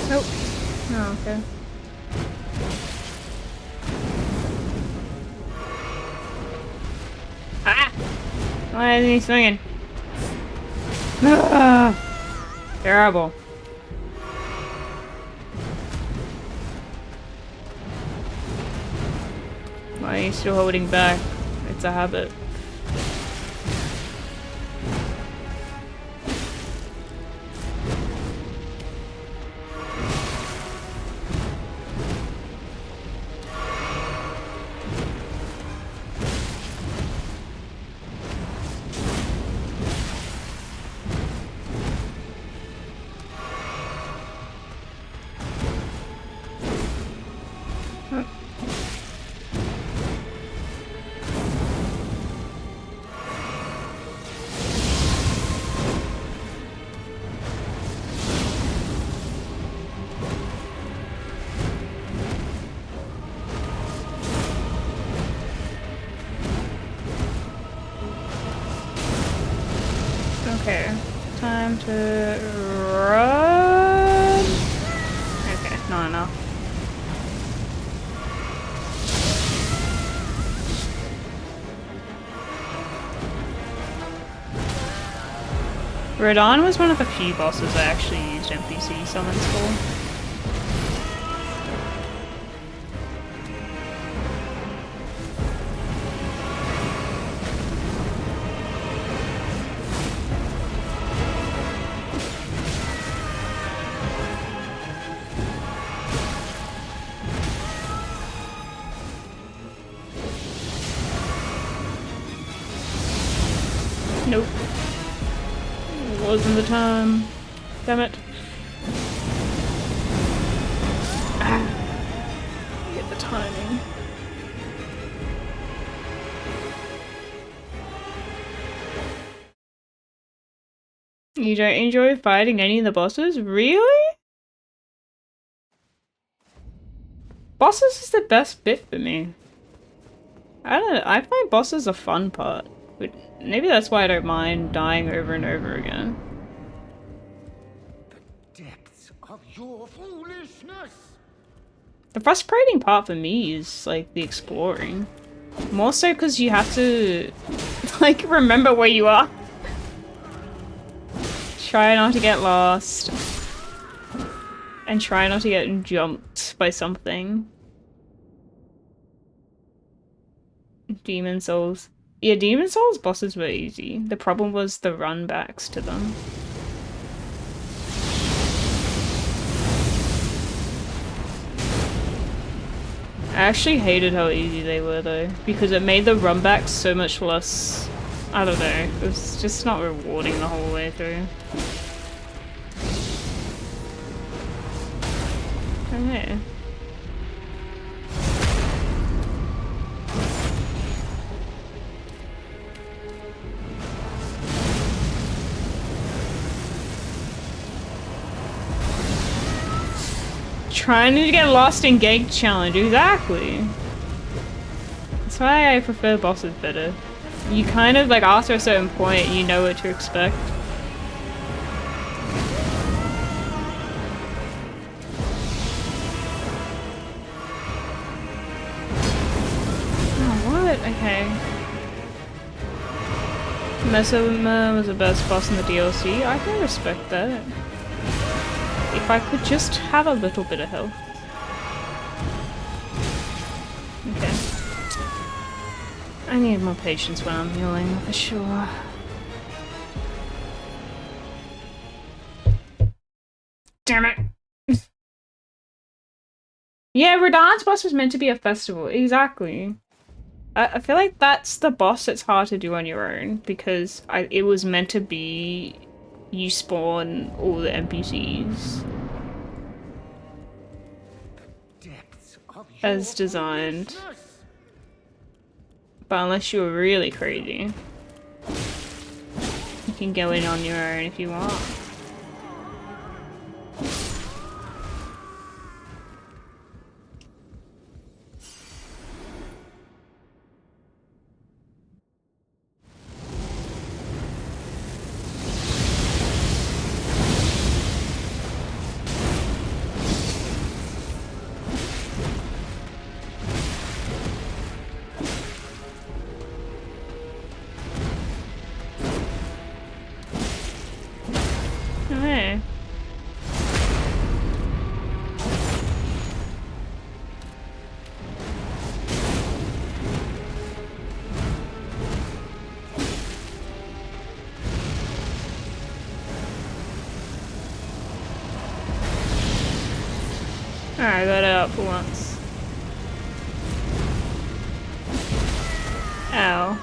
Nope. Oh, okay. Ah! Why isn't he swinging? Ah! Terrible. Why are you still holding back? It's a habit. Okay, time to run. Okay, not enough. Radon was one of the few bosses I actually used NPC summons for. Nope. Wasn't the time. Damn it. Ah. Get the timing. You don't enjoy fighting any of the bosses? Really? Bosses is the best bit for me. I don't know, I find bosses a fun part. But maybe that's why I don't mind dying over and over again. The depths of your foolishness! The frustrating part for me is, like, the exploring. More so because you have to, like, remember where you are. Try not to get lost. And try not to get jumped by something. Demon Souls. Yeah, Demon Souls bosses were easy. The problem was the run-backs to them. I actually hated how easy they were though, because it made the run-backs so much less... I don't know, it was just not rewarding the whole way through. Okay. trying to get lost in Gate Challenge, exactly. That's why I prefer bosses better. You kind of, like, after a certain point, you know what to expect. Oh, what? Okay. Mesoma was the best boss in the DLC. I can respect that. If I could just have a little bit of health. Okay. I need more patience when I'm healing, for sure. Damn it! Yeah, Radahn's boss was meant to be a festival. Exactly. I feel like that's the boss that's hard to do on your own, because it was meant to be you spawn all the NPCs as designed. But unless you're really crazy, you can go in on your own if you want. Hey. Alright, I got it out for once. Ow.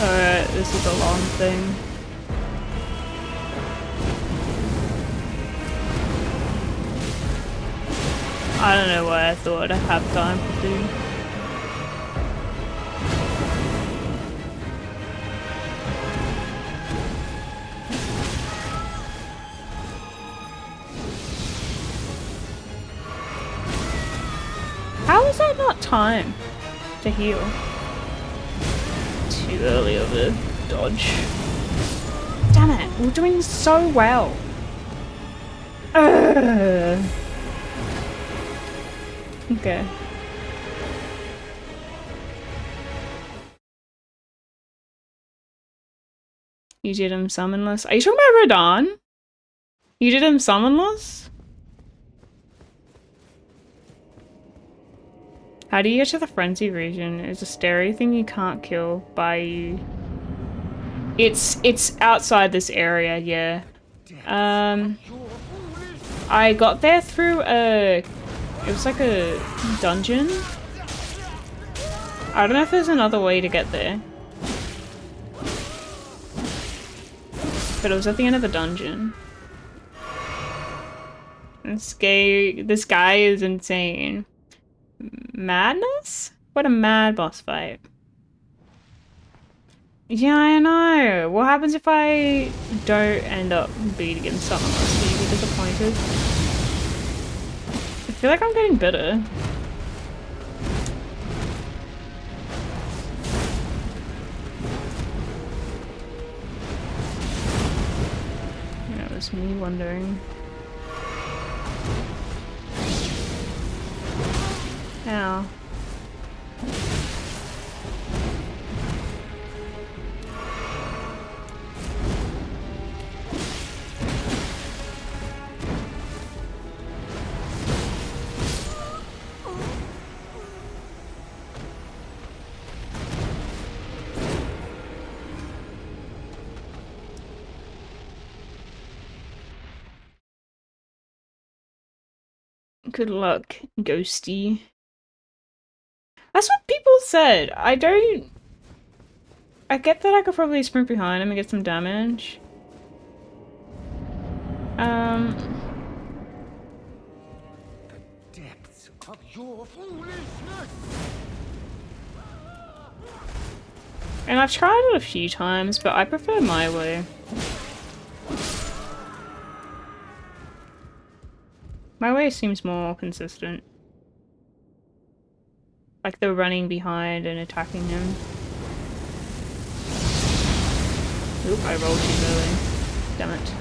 Alright, this is a long thing. I don't know why I thought I'd have time to do. How is that not time to heal? Too early of a dodge. Damn it, we're doing so well. Okay. You did him summonless? Are you talking about Radahn? You did him summonless? How do you get to the frenzy region? It's a scary thing you can't kill by you. It's outside this area, yeah. I got there through it was like a dungeon. I don't know if there's another way to get there. But it was at the end of a dungeon. This guy is insane. Madness? What a mad boss fight. Yeah, I know. What happens if I don't end up beating him something else? Will you be disappointed? I feel like I'm getting better. That was me wondering. Ow. Good luck, Ghosty. That's what people said. I get that I could probably sprint behind him and get some damage. The depths of your foolishness. And I've tried it a few times, but I prefer my way. My way seems more consistent. Like the running behind and attacking him. Oop, I rolled too early. Damn it.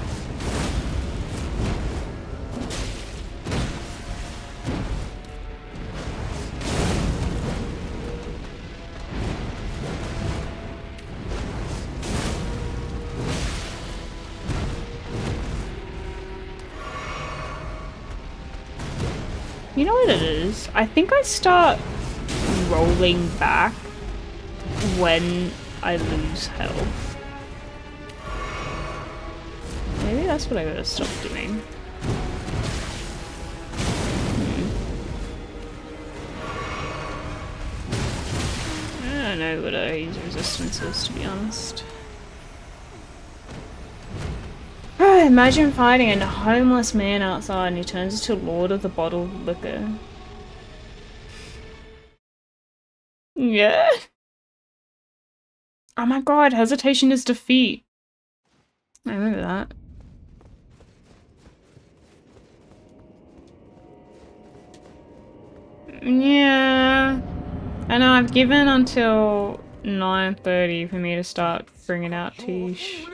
You know what it is? I think I start rolling back when I lose health. Maybe that's what I gotta stop doing. I don't know what I use resistance is, to be honest. Imagine fighting a homeless man outside and he turns into Lord of the Bottled Liquor. Yeah. Oh my god, hesitation is defeat. I remember that. Yeah. I know, I've given until 9:30 for me to start bringing out Tish.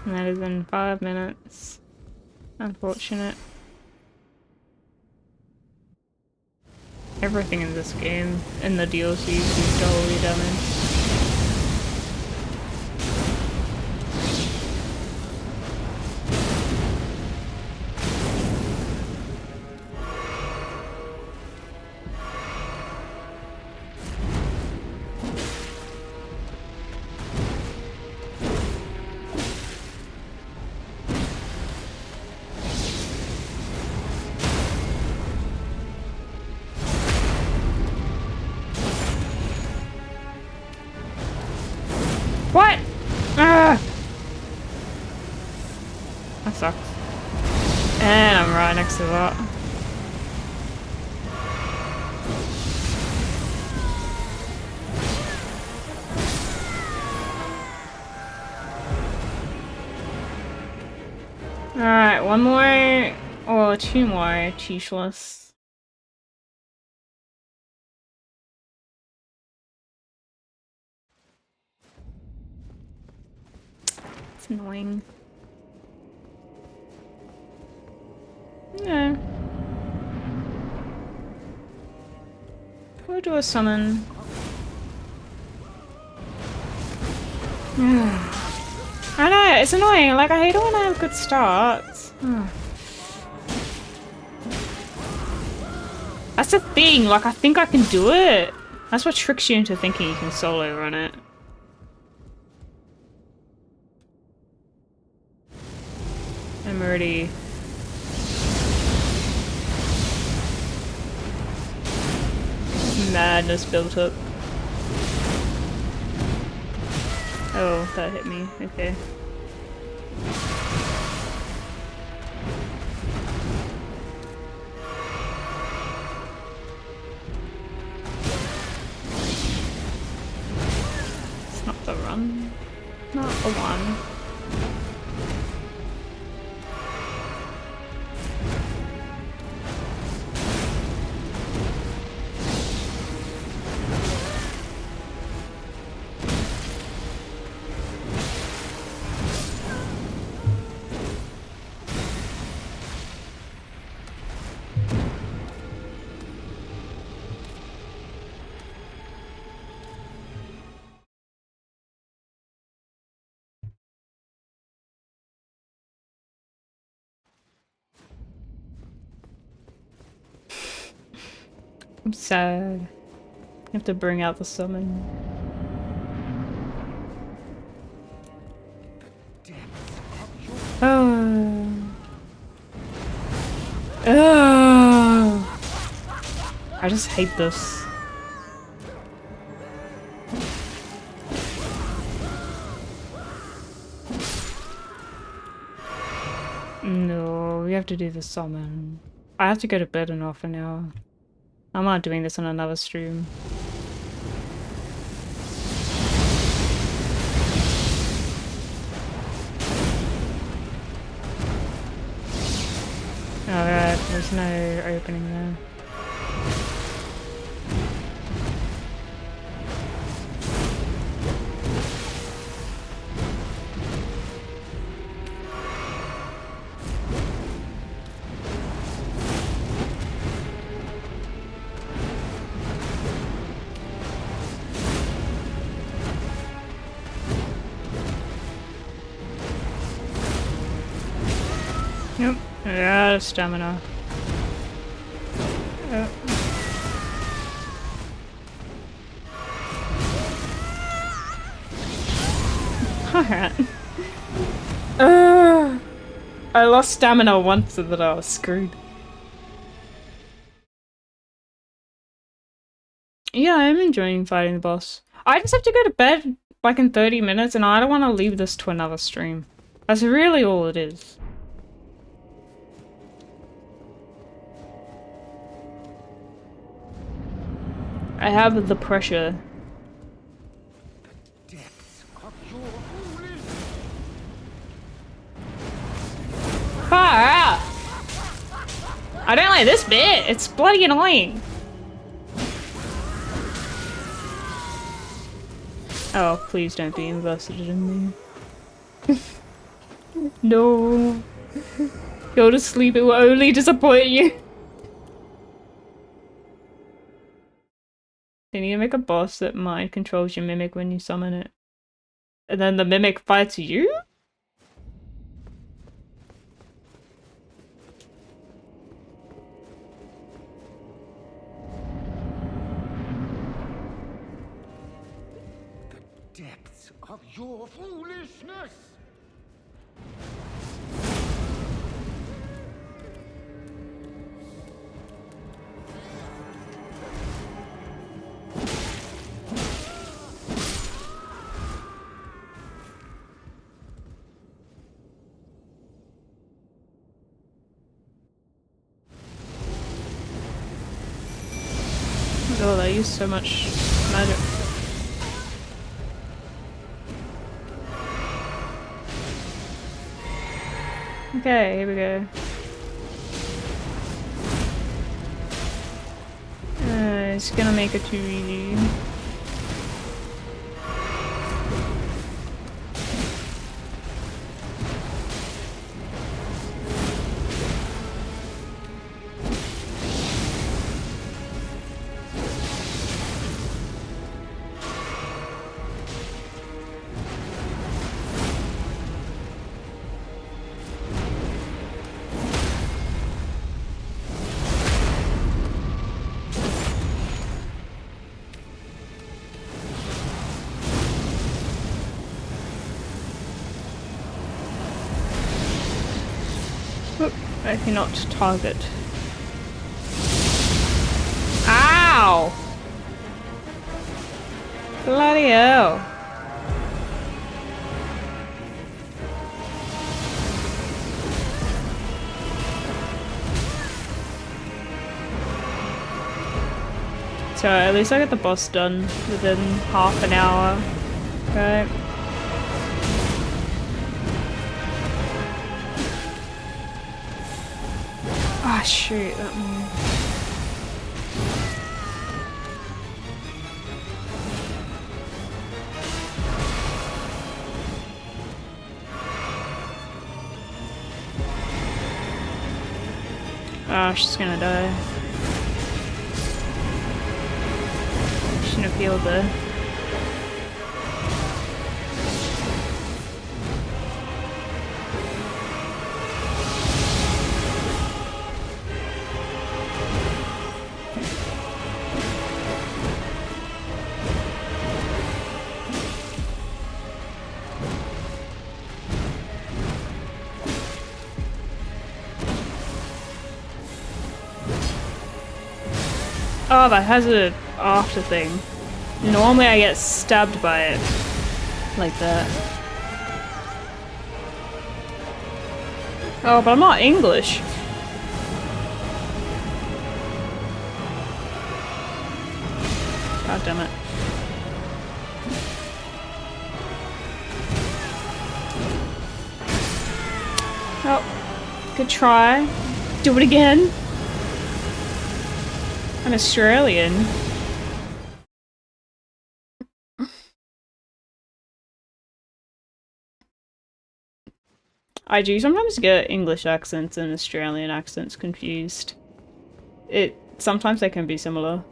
And that is in 5 minutes. Unfortunate. Everything in this game, in the DLCs, is totally damaged. What? Ah! That sucks. And I'm right next to that. Alright, one more, or two more Tishless. It's annoying. Yeah. We'll do a summon. I know, it's annoying. Like, I hate it when I have good starts. That's the thing, like, I think I can do it. That's what tricks you into thinking you can solo run it. I'm already... madness built up. Oh, that hit me. Okay. It's not the run. Not the one. I'm sad. I have to bring out the summon. Oh. Oh. I just hate this. No, we have to do the summon. I have to go to bed in half an hour. I'm not doing this on another stream. Yeah, there's no opening there. Yep. Yeah, stamina. Alright. I lost stamina once and then I was screwed. Yeah, I'm enjoying fighting the boss. I just have to go to bed like in 30 minutes and I don't want to leave this to another stream. That's really all it is. I have the pressure. Depths of your foolishness. Far out! I don't like this bit. It's bloody annoying. Oh, please don't be invested in me. No. Go to sleep, it will only disappoint you. They need to make a boss that mind controls your mimic when you summon it. And then the mimic fights you? The depths of your foolishness. Oh, they use so much magic. Okay, here we go. It's gonna make it too easy. I cannot target. Ow! Bloody hell. So at least I got the boss done within half an hour. Right. Ah, shoot, that one. Ah, she's gonna die. Shouldn't have healed there. Oh, that has a after thing. Normally I get stabbed by it. Like that. Oh, but I'm not English. God damn it. Oh, good try. Do it again. I'm Australian. I do sometimes get English accents and Australian accents confused. Sometimes they can be similar.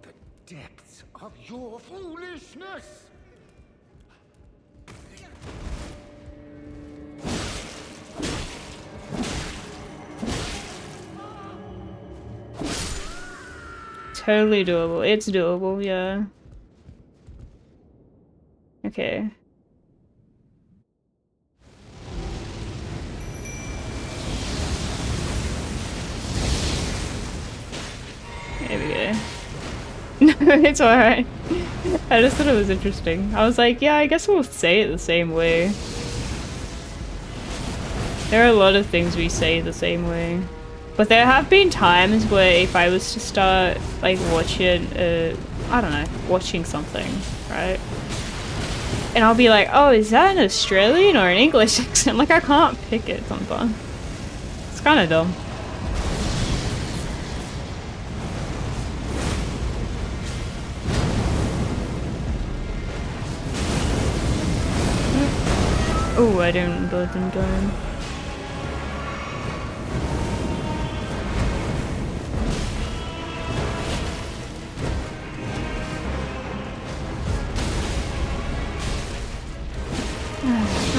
The depths of your foolishness! Totally doable. It's doable, yeah. Okay. There we go. No, it's alright. I just thought it was interesting. I was like, yeah, I guess we'll say it the same way. There are a lot of things we say the same way. But there have been times where if I was to start, like, watching, I don't know, watching something, right? And I'll be like, oh, is that an Australian or an English accent? Like, I can't pick it sometimes. It's kind of dumb. Oh, I didn't let them go.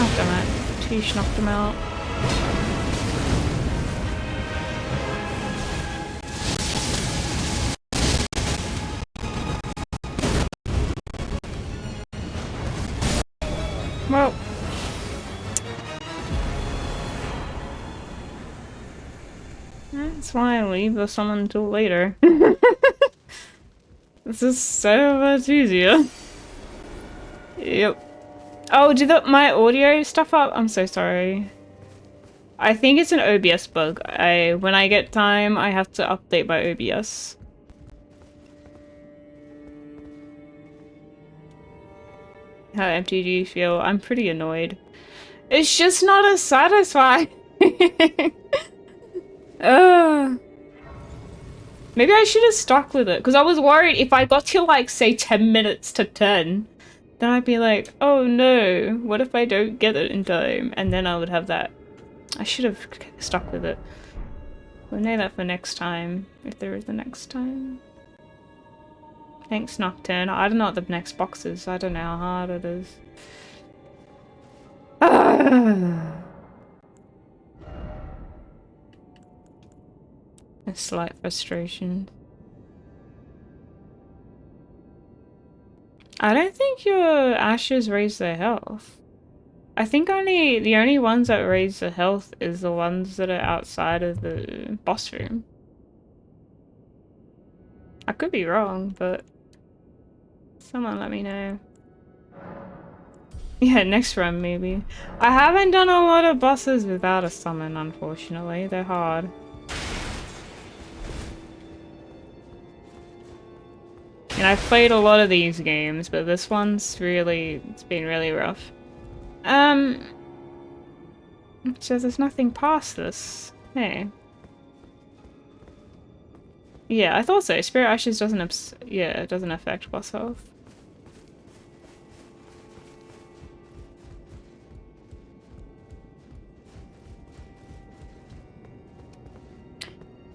Oh, damn it. Tish knocked him out. Well. That's why I leave the summon until later. This is so much easier. Yep. Oh, did my audio stuff up? I'm so sorry. I think it's an OBS bug. When I get time, I have to update my OBS. How empty do you feel? I'm pretty annoyed. It's just not as satisfying. Maybe I should have stuck with it, because I was worried if I got to, like, say 10 minutes to 10, then I'd be like, oh no, what if I don't get it in time? And then I would have that. I should have stuck with it. We'll know that for next time, if there is a next time. Thanks, Nocturne. I don't know what the next box is. I don't know how hard it is. A slight frustration. I don't think your ashes raise their health. I think the only ones that raise the health is the ones that are outside of the boss room. I could be wrong, but someone let me know. Yeah, next run maybe. I haven't done a lot of bosses without a summon, unfortunately. They're hard. And I've played a lot of these games, but this one's really, it's been really rough. So there's nothing past this. Hey. Yeah, I thought so. Spirit Ashes doesn't it doesn't affect boss health.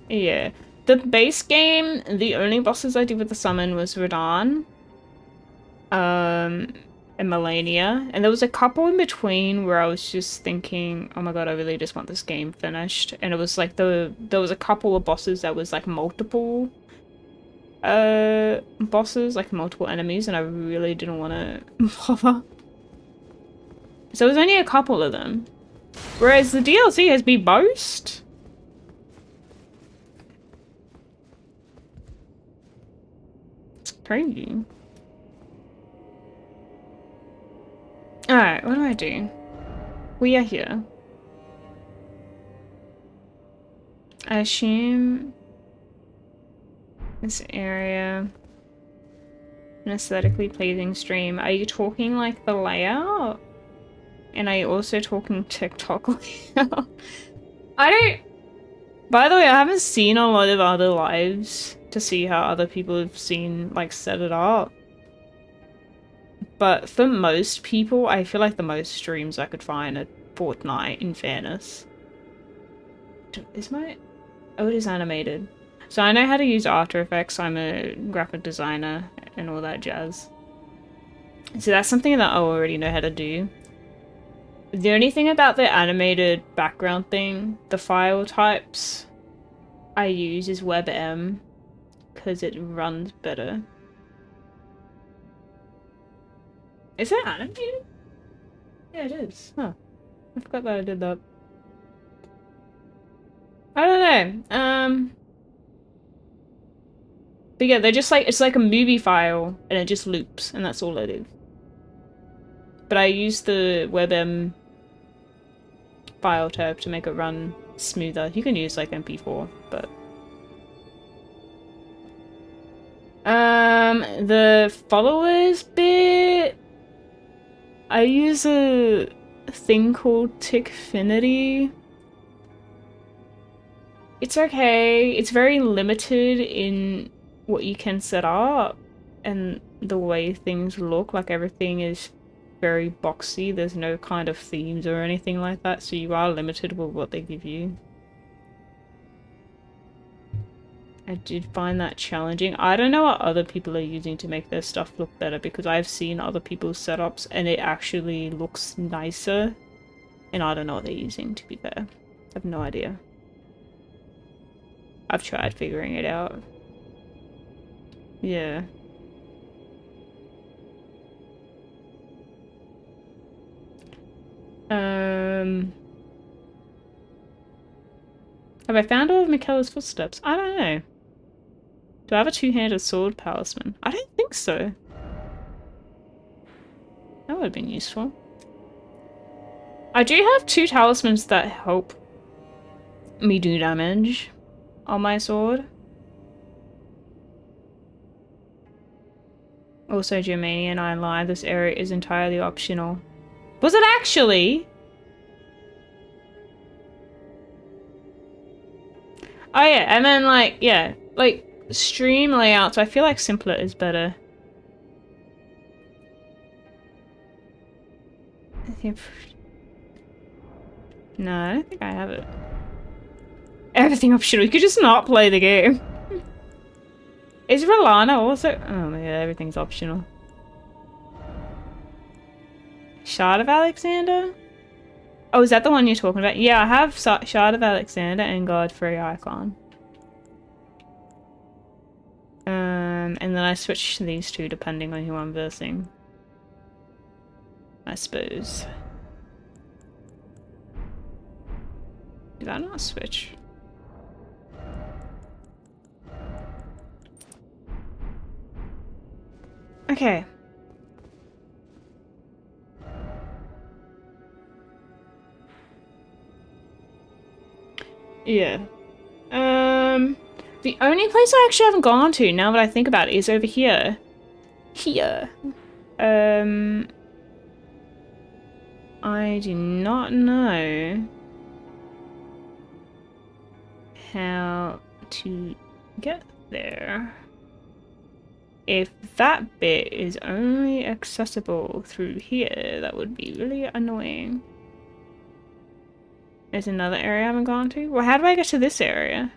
Yeah. The base game, the only bosses I did with the summon was Radahn. And Malenia. And there was a couple in between where I was just thinking, oh my god, I really just want this game finished. And it was like there was a couple of bosses that was like multiple bosses, like multiple enemies, and I really didn't want to bother. So it was only a couple of them. Whereas the DLC has been most. It's crazy. Alright, what do I do? We are here. I assume this area an aesthetically pleasing stream. Are you talking like the layout? And are you also talking TikTok? I don't... By the way, I haven't seen a lot of other lives to see how other people have seen, like, set it up. But for most people, I feel like the most streams I could find are Fortnite, in fairness. Is my... Oh, it is animated. So I know how to use After Effects. I'm a graphic designer and all that jazz. So that's something that I already know how to do. The only thing about the animated background thing, the file types I use is WebM because it runs better. Is it animated? Yeah, it is. Huh. I forgot that I did that. I don't know. But yeah, they're just like, it's like a movie file and it just loops and that's all it is. But I use the WebM file tab to make it run smoother. You can use like MP4, but the followers bit, I use a thing called Tickfinity. It's okay. It's very limited in what you can set up and the way things look. Like everything is very boxy. There's no kind of themes or anything like that, so you are limited with what they give you. I did find that challenging. I don't know what other people are using to make their stuff look better because I've seen other people's setups and it actually looks nicer. And I don't know what they're using, to be fair. I have no idea. I've tried figuring it out. Yeah. Have I found all of Michaela's footsteps? I don't know. Do I have a two-handed sword talisman? I don't think so. That would have been useful. I do have 2 talismans that help me do damage on my sword. Also, Germania and I lie, this area is entirely optional. Was it actually? Oh yeah, and then like, yeah, like stream layouts, I feel like simpler is better. No, I don't think I have it. Everything optional, you could just not play the game. Is Rolana also? Oh yeah, everything's optional. Shard of Alexander? Oh, is that the one you're talking about? Yeah, I have Shard of Alexander and Godfrey Icon. And then I switch to these 2 depending on who I'm versing. I suppose. Did I not switch? Okay. Yeah. The only place I actually haven't gone to, now that I think about it, is over here. Here. I do not know how to get there. If that bit is only accessible through here, that would be really annoying. There's another area I haven't gone to? Well, how do I get to this area?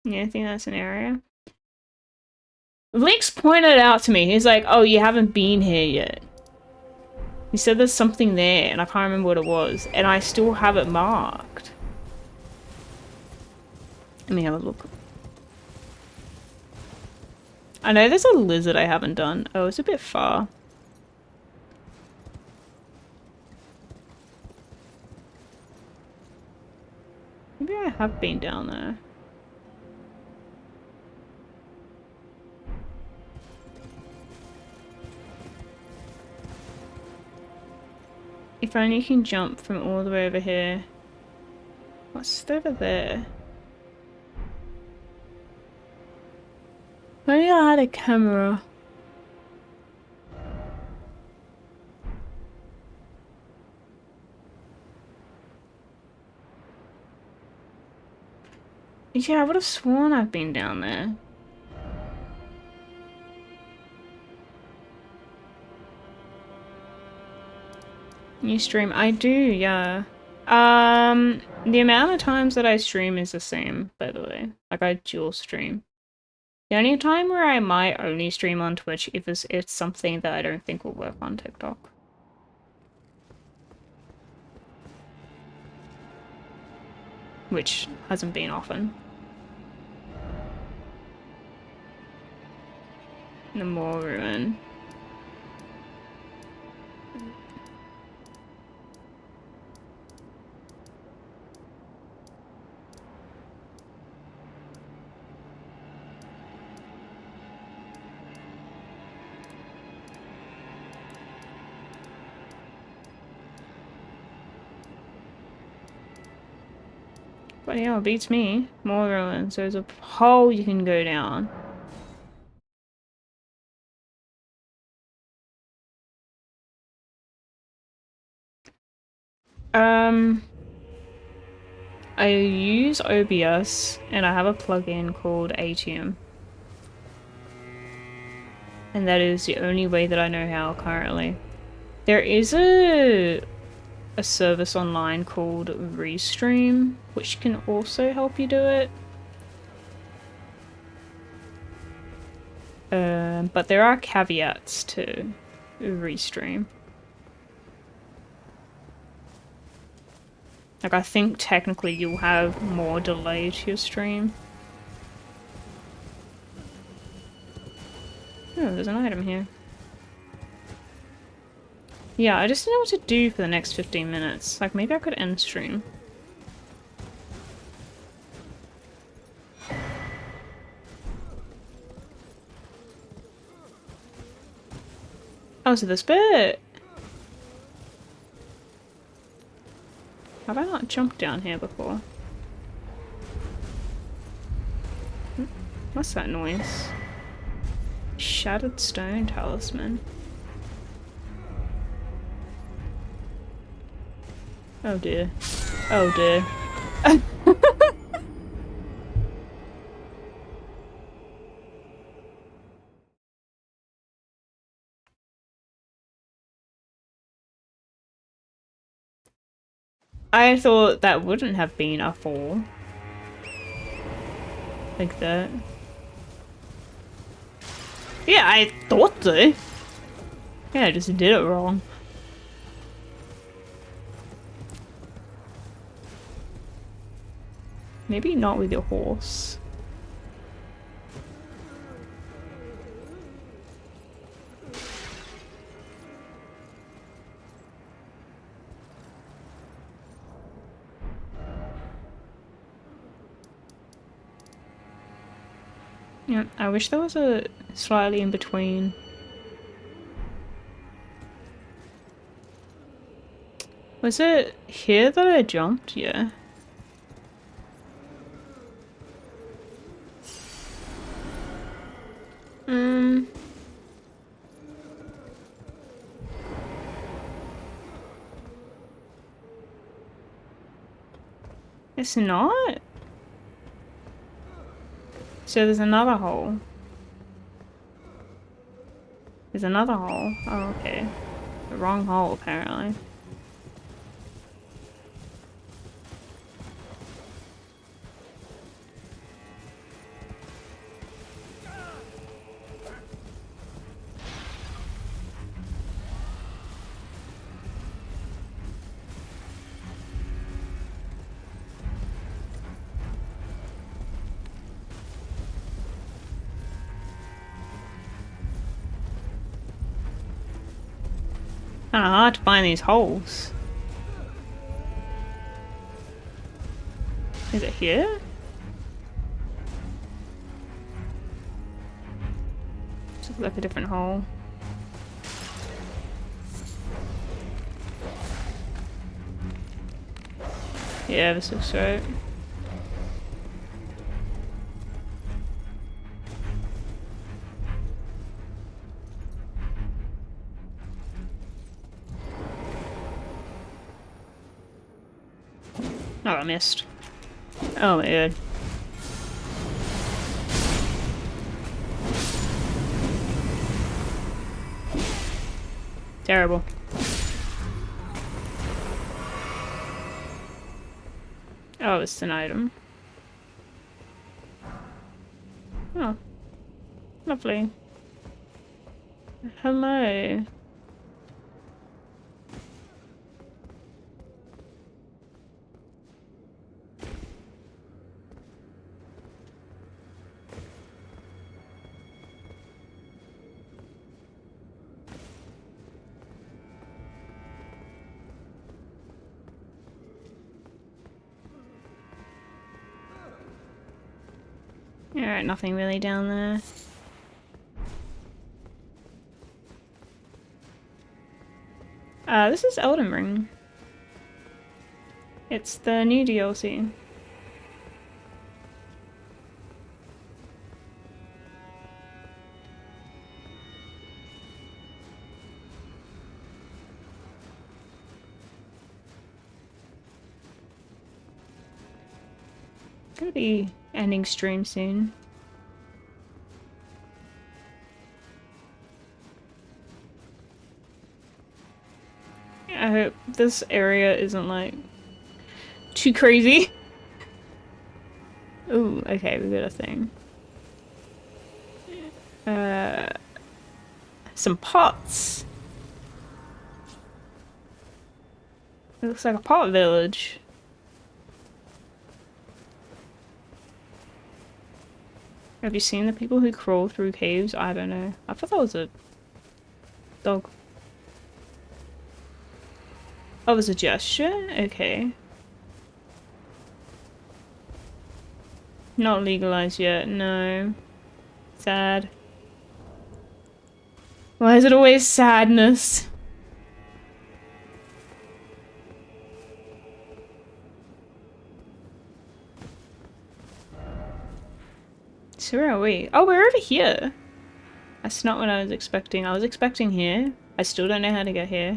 Yeah, I think that's an area. Lex pointed it out to me. He's like, oh, you haven't been here yet. He said there's something there, and I can't remember what it was. And I still have it marked. Let me have a look. I know there's a lizard I haven't done. Oh, it's a bit far. Maybe I have been down there. If only you can jump from all the way over here. What's over there? Maybe I had a camera. Yeah, I would have sworn I've been down there. You stream? I do, yeah. The amount of times that I stream is the same, by the way. Like, I dual stream. The only time where I might only stream on Twitch if it's something that I don't think will work on TikTok. Which hasn't been often. The more ruin. But yeah, it beats me. More ruins. There's a hole you can go down. I use OBS and I have a plugin called Atium. And that is the only way that I know how currently. There is a service online called Restream, which can also help you do it. But there are caveats to Restream. Like, I think technically you'll have more delay to your stream. Oh, there's an item here. Yeah, I just don't know what to do for the next 15 minutes. Like, maybe I could end stream. Oh, so this bit! Have I not jumped down here before? What's that noise? Shattered stone talisman. Oh dear. Oh dear. I thought that wouldn't have been a fall. Like that. Yeah, I thought so. Yeah, I just did it wrong. Maybe not with your horse. Yeah, I wish there was a slightly in between. Was it here that I jumped? Yeah. It's not? So there's another hole. There's another hole. Oh, okay. The wrong hole, apparently. Kinda hard to find these holes. Is it here? Looks like a different hole. Yeah, this looks right. Oh, I missed. Oh my god. Terrible. Oh, it's an item. Oh. Lovely. Hello. Alright, nothing really down there. This is Elden Ring. It's the new DLC. Gonna be ending stream soon. I hope this area isn't like too crazy. Ooh, okay, we got a thing. Some pots. It looks like a pot village. Have you seen the people who crawl through caves? I don't know. I thought that was a dog. Oh, it was a gesture? Okay. Not legalized yet, no. Sad. Why is it always sadness? So where are we? Oh, we're over here. That's not what I was expecting. I was expecting here. I still don't know how to get here.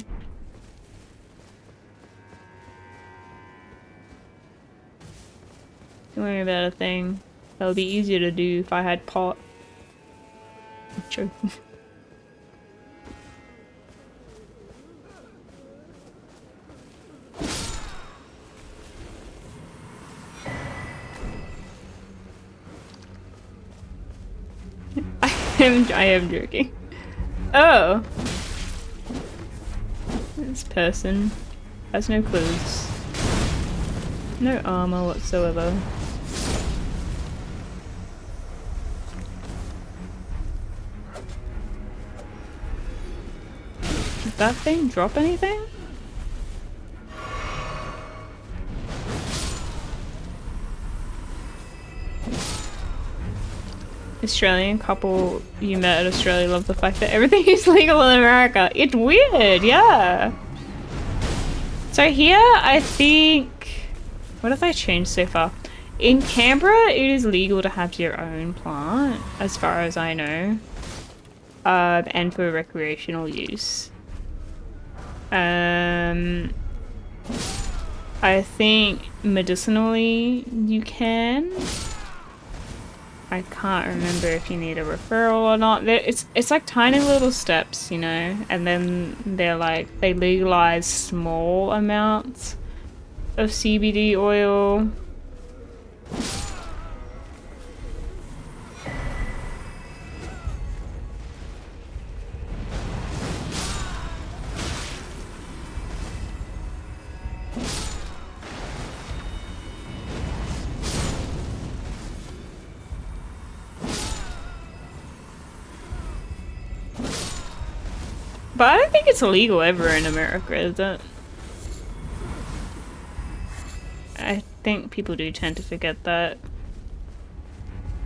Don't worry about a thing. That would be easier to do if I had pot. True. I am joking. Oh! This person has no clues. No armor whatsoever. Did that thing drop anything? Australian couple you met at Australia love the fact that everything is legal in America. It's weird, yeah. So here, I think... What have I changed so far? In Canberra, it is legal to have your own plant, as far as I know. And for recreational use. I think medicinally you can. I can't remember if you need a referral or not. It's like tiny little steps, you know, and then they're like, they legalize small amounts of CBD oil. But I don't think it's illegal ever in America, is it? I think people do tend to forget that.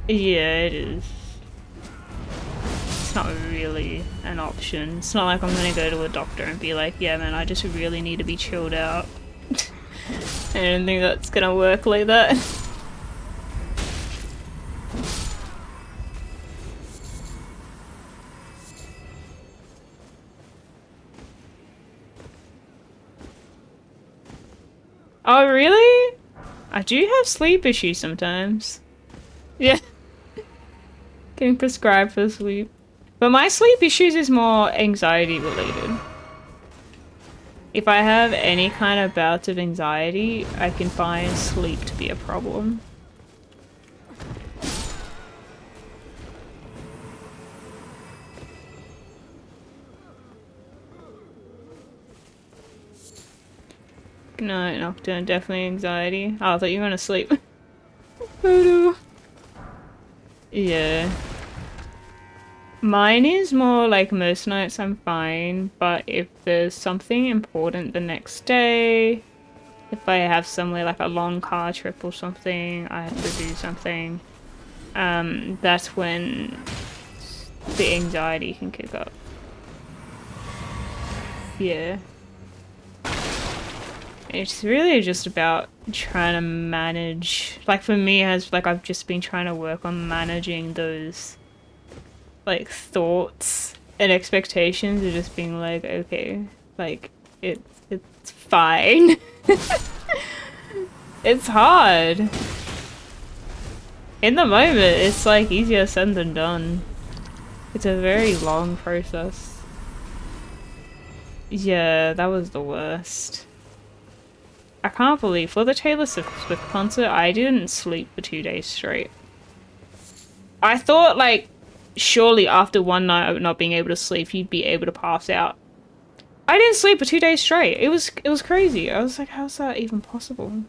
Yeah, it is. It's not really an option. It's not like I'm gonna go to a doctor and be like, yeah man, I just really need to be chilled out. I don't think that's gonna work like that. Oh, really? I do have sleep issues sometimes. Yeah. Getting prescribed for sleep. But my sleep issues is more anxiety related. If I have any kind of bouts of anxiety, I can find sleep to be a problem. No, Nocturne, definitely anxiety. Oh, I thought you were gonna sleep. Oh no. Yeah. Mine is more like most nights I'm fine, but if there's something important the next day, if I have somewhere like a long car trip or something, I have to do something, that's when the anxiety can kick up. Yeah. It's really just about trying to manage, like for me, as like I've just been trying to work on managing those like thoughts and expectations of just being like, okay, like it's fine. It's hard. In the moment, it's like easier said than done. It's a very long process. Yeah, that was the worst. I can't believe for the Taylor Swift concert, I didn't sleep for 2 days straight. I thought like surely after one night of not being able to sleep, you'd be able to pass out. I didn't sleep for 2 days straight. It was crazy. I was like, how's that even possible?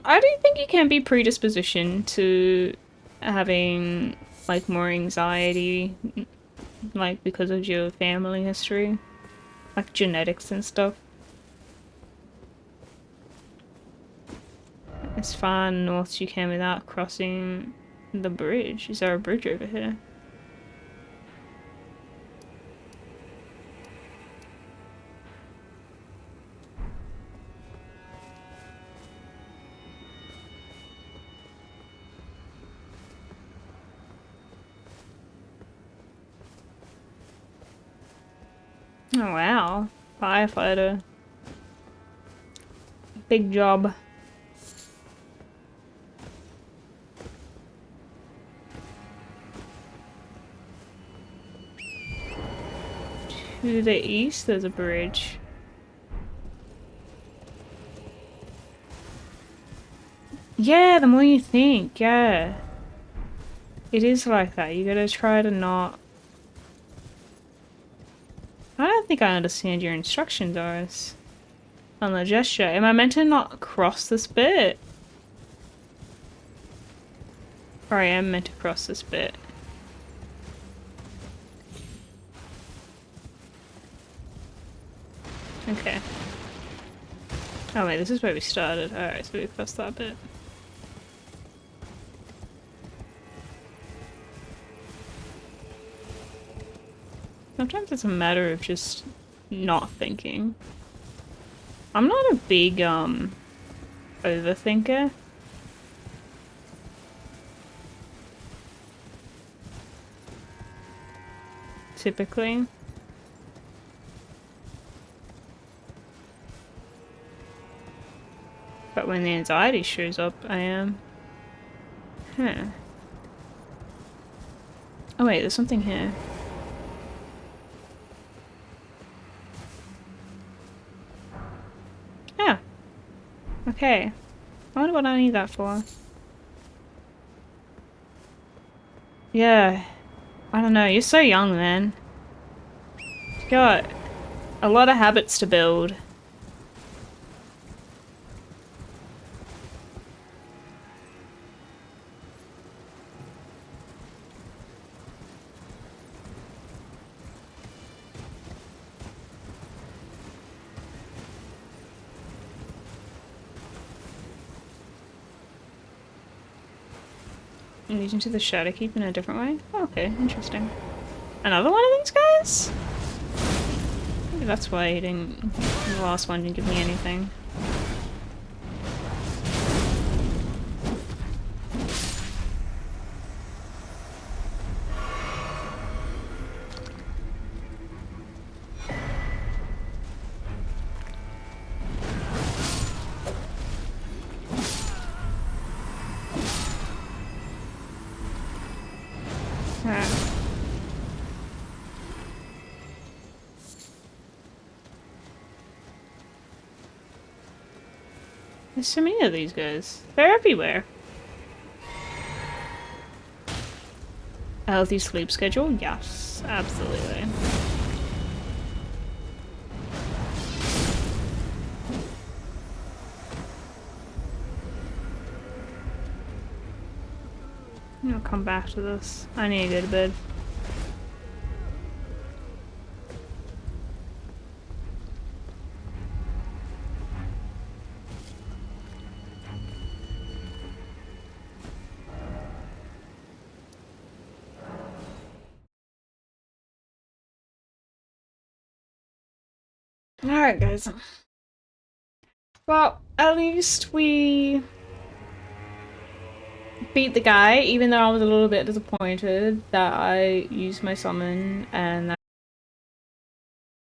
I don't think you can be predispositioned to having like more anxiety, like because of your family history, like genetics and stuff. As far north as you can without crossing the bridge. Is there a bridge over here? Oh wow. Firefighter. Big job. To the east, there's a bridge. Yeah, the more you think, yeah. It is like that. You gotta try to not... I don't think I understand your instructions, Doris. On the gesture. Am I meant to not cross this bit? Or I am meant to cross this bit. Okay. Oh wait, this is where we started. Alright, so we crossed that bit. Sometimes it's a matter of just not thinking. I'm not a big, overthinker. Typically. But when the anxiety shows up, I am. Huh. Oh wait, there's something here. Yeah. Okay. I wonder what I need that for. Yeah. I don't know, you're so young, man. You got a lot of habits to build. Leading to the Shadowkeep in a different way? Oh, okay, interesting. Another one of these guys? Maybe that's why he didn't. The last one didn't give me anything. There's so many of these guys. They're everywhere. A healthy sleep schedule? Yes, absolutely. I'll come back to this. I need to go to bed. Alright, guys. Well, at least we beat the guy, even though I was a little bit disappointed that I used my summon and that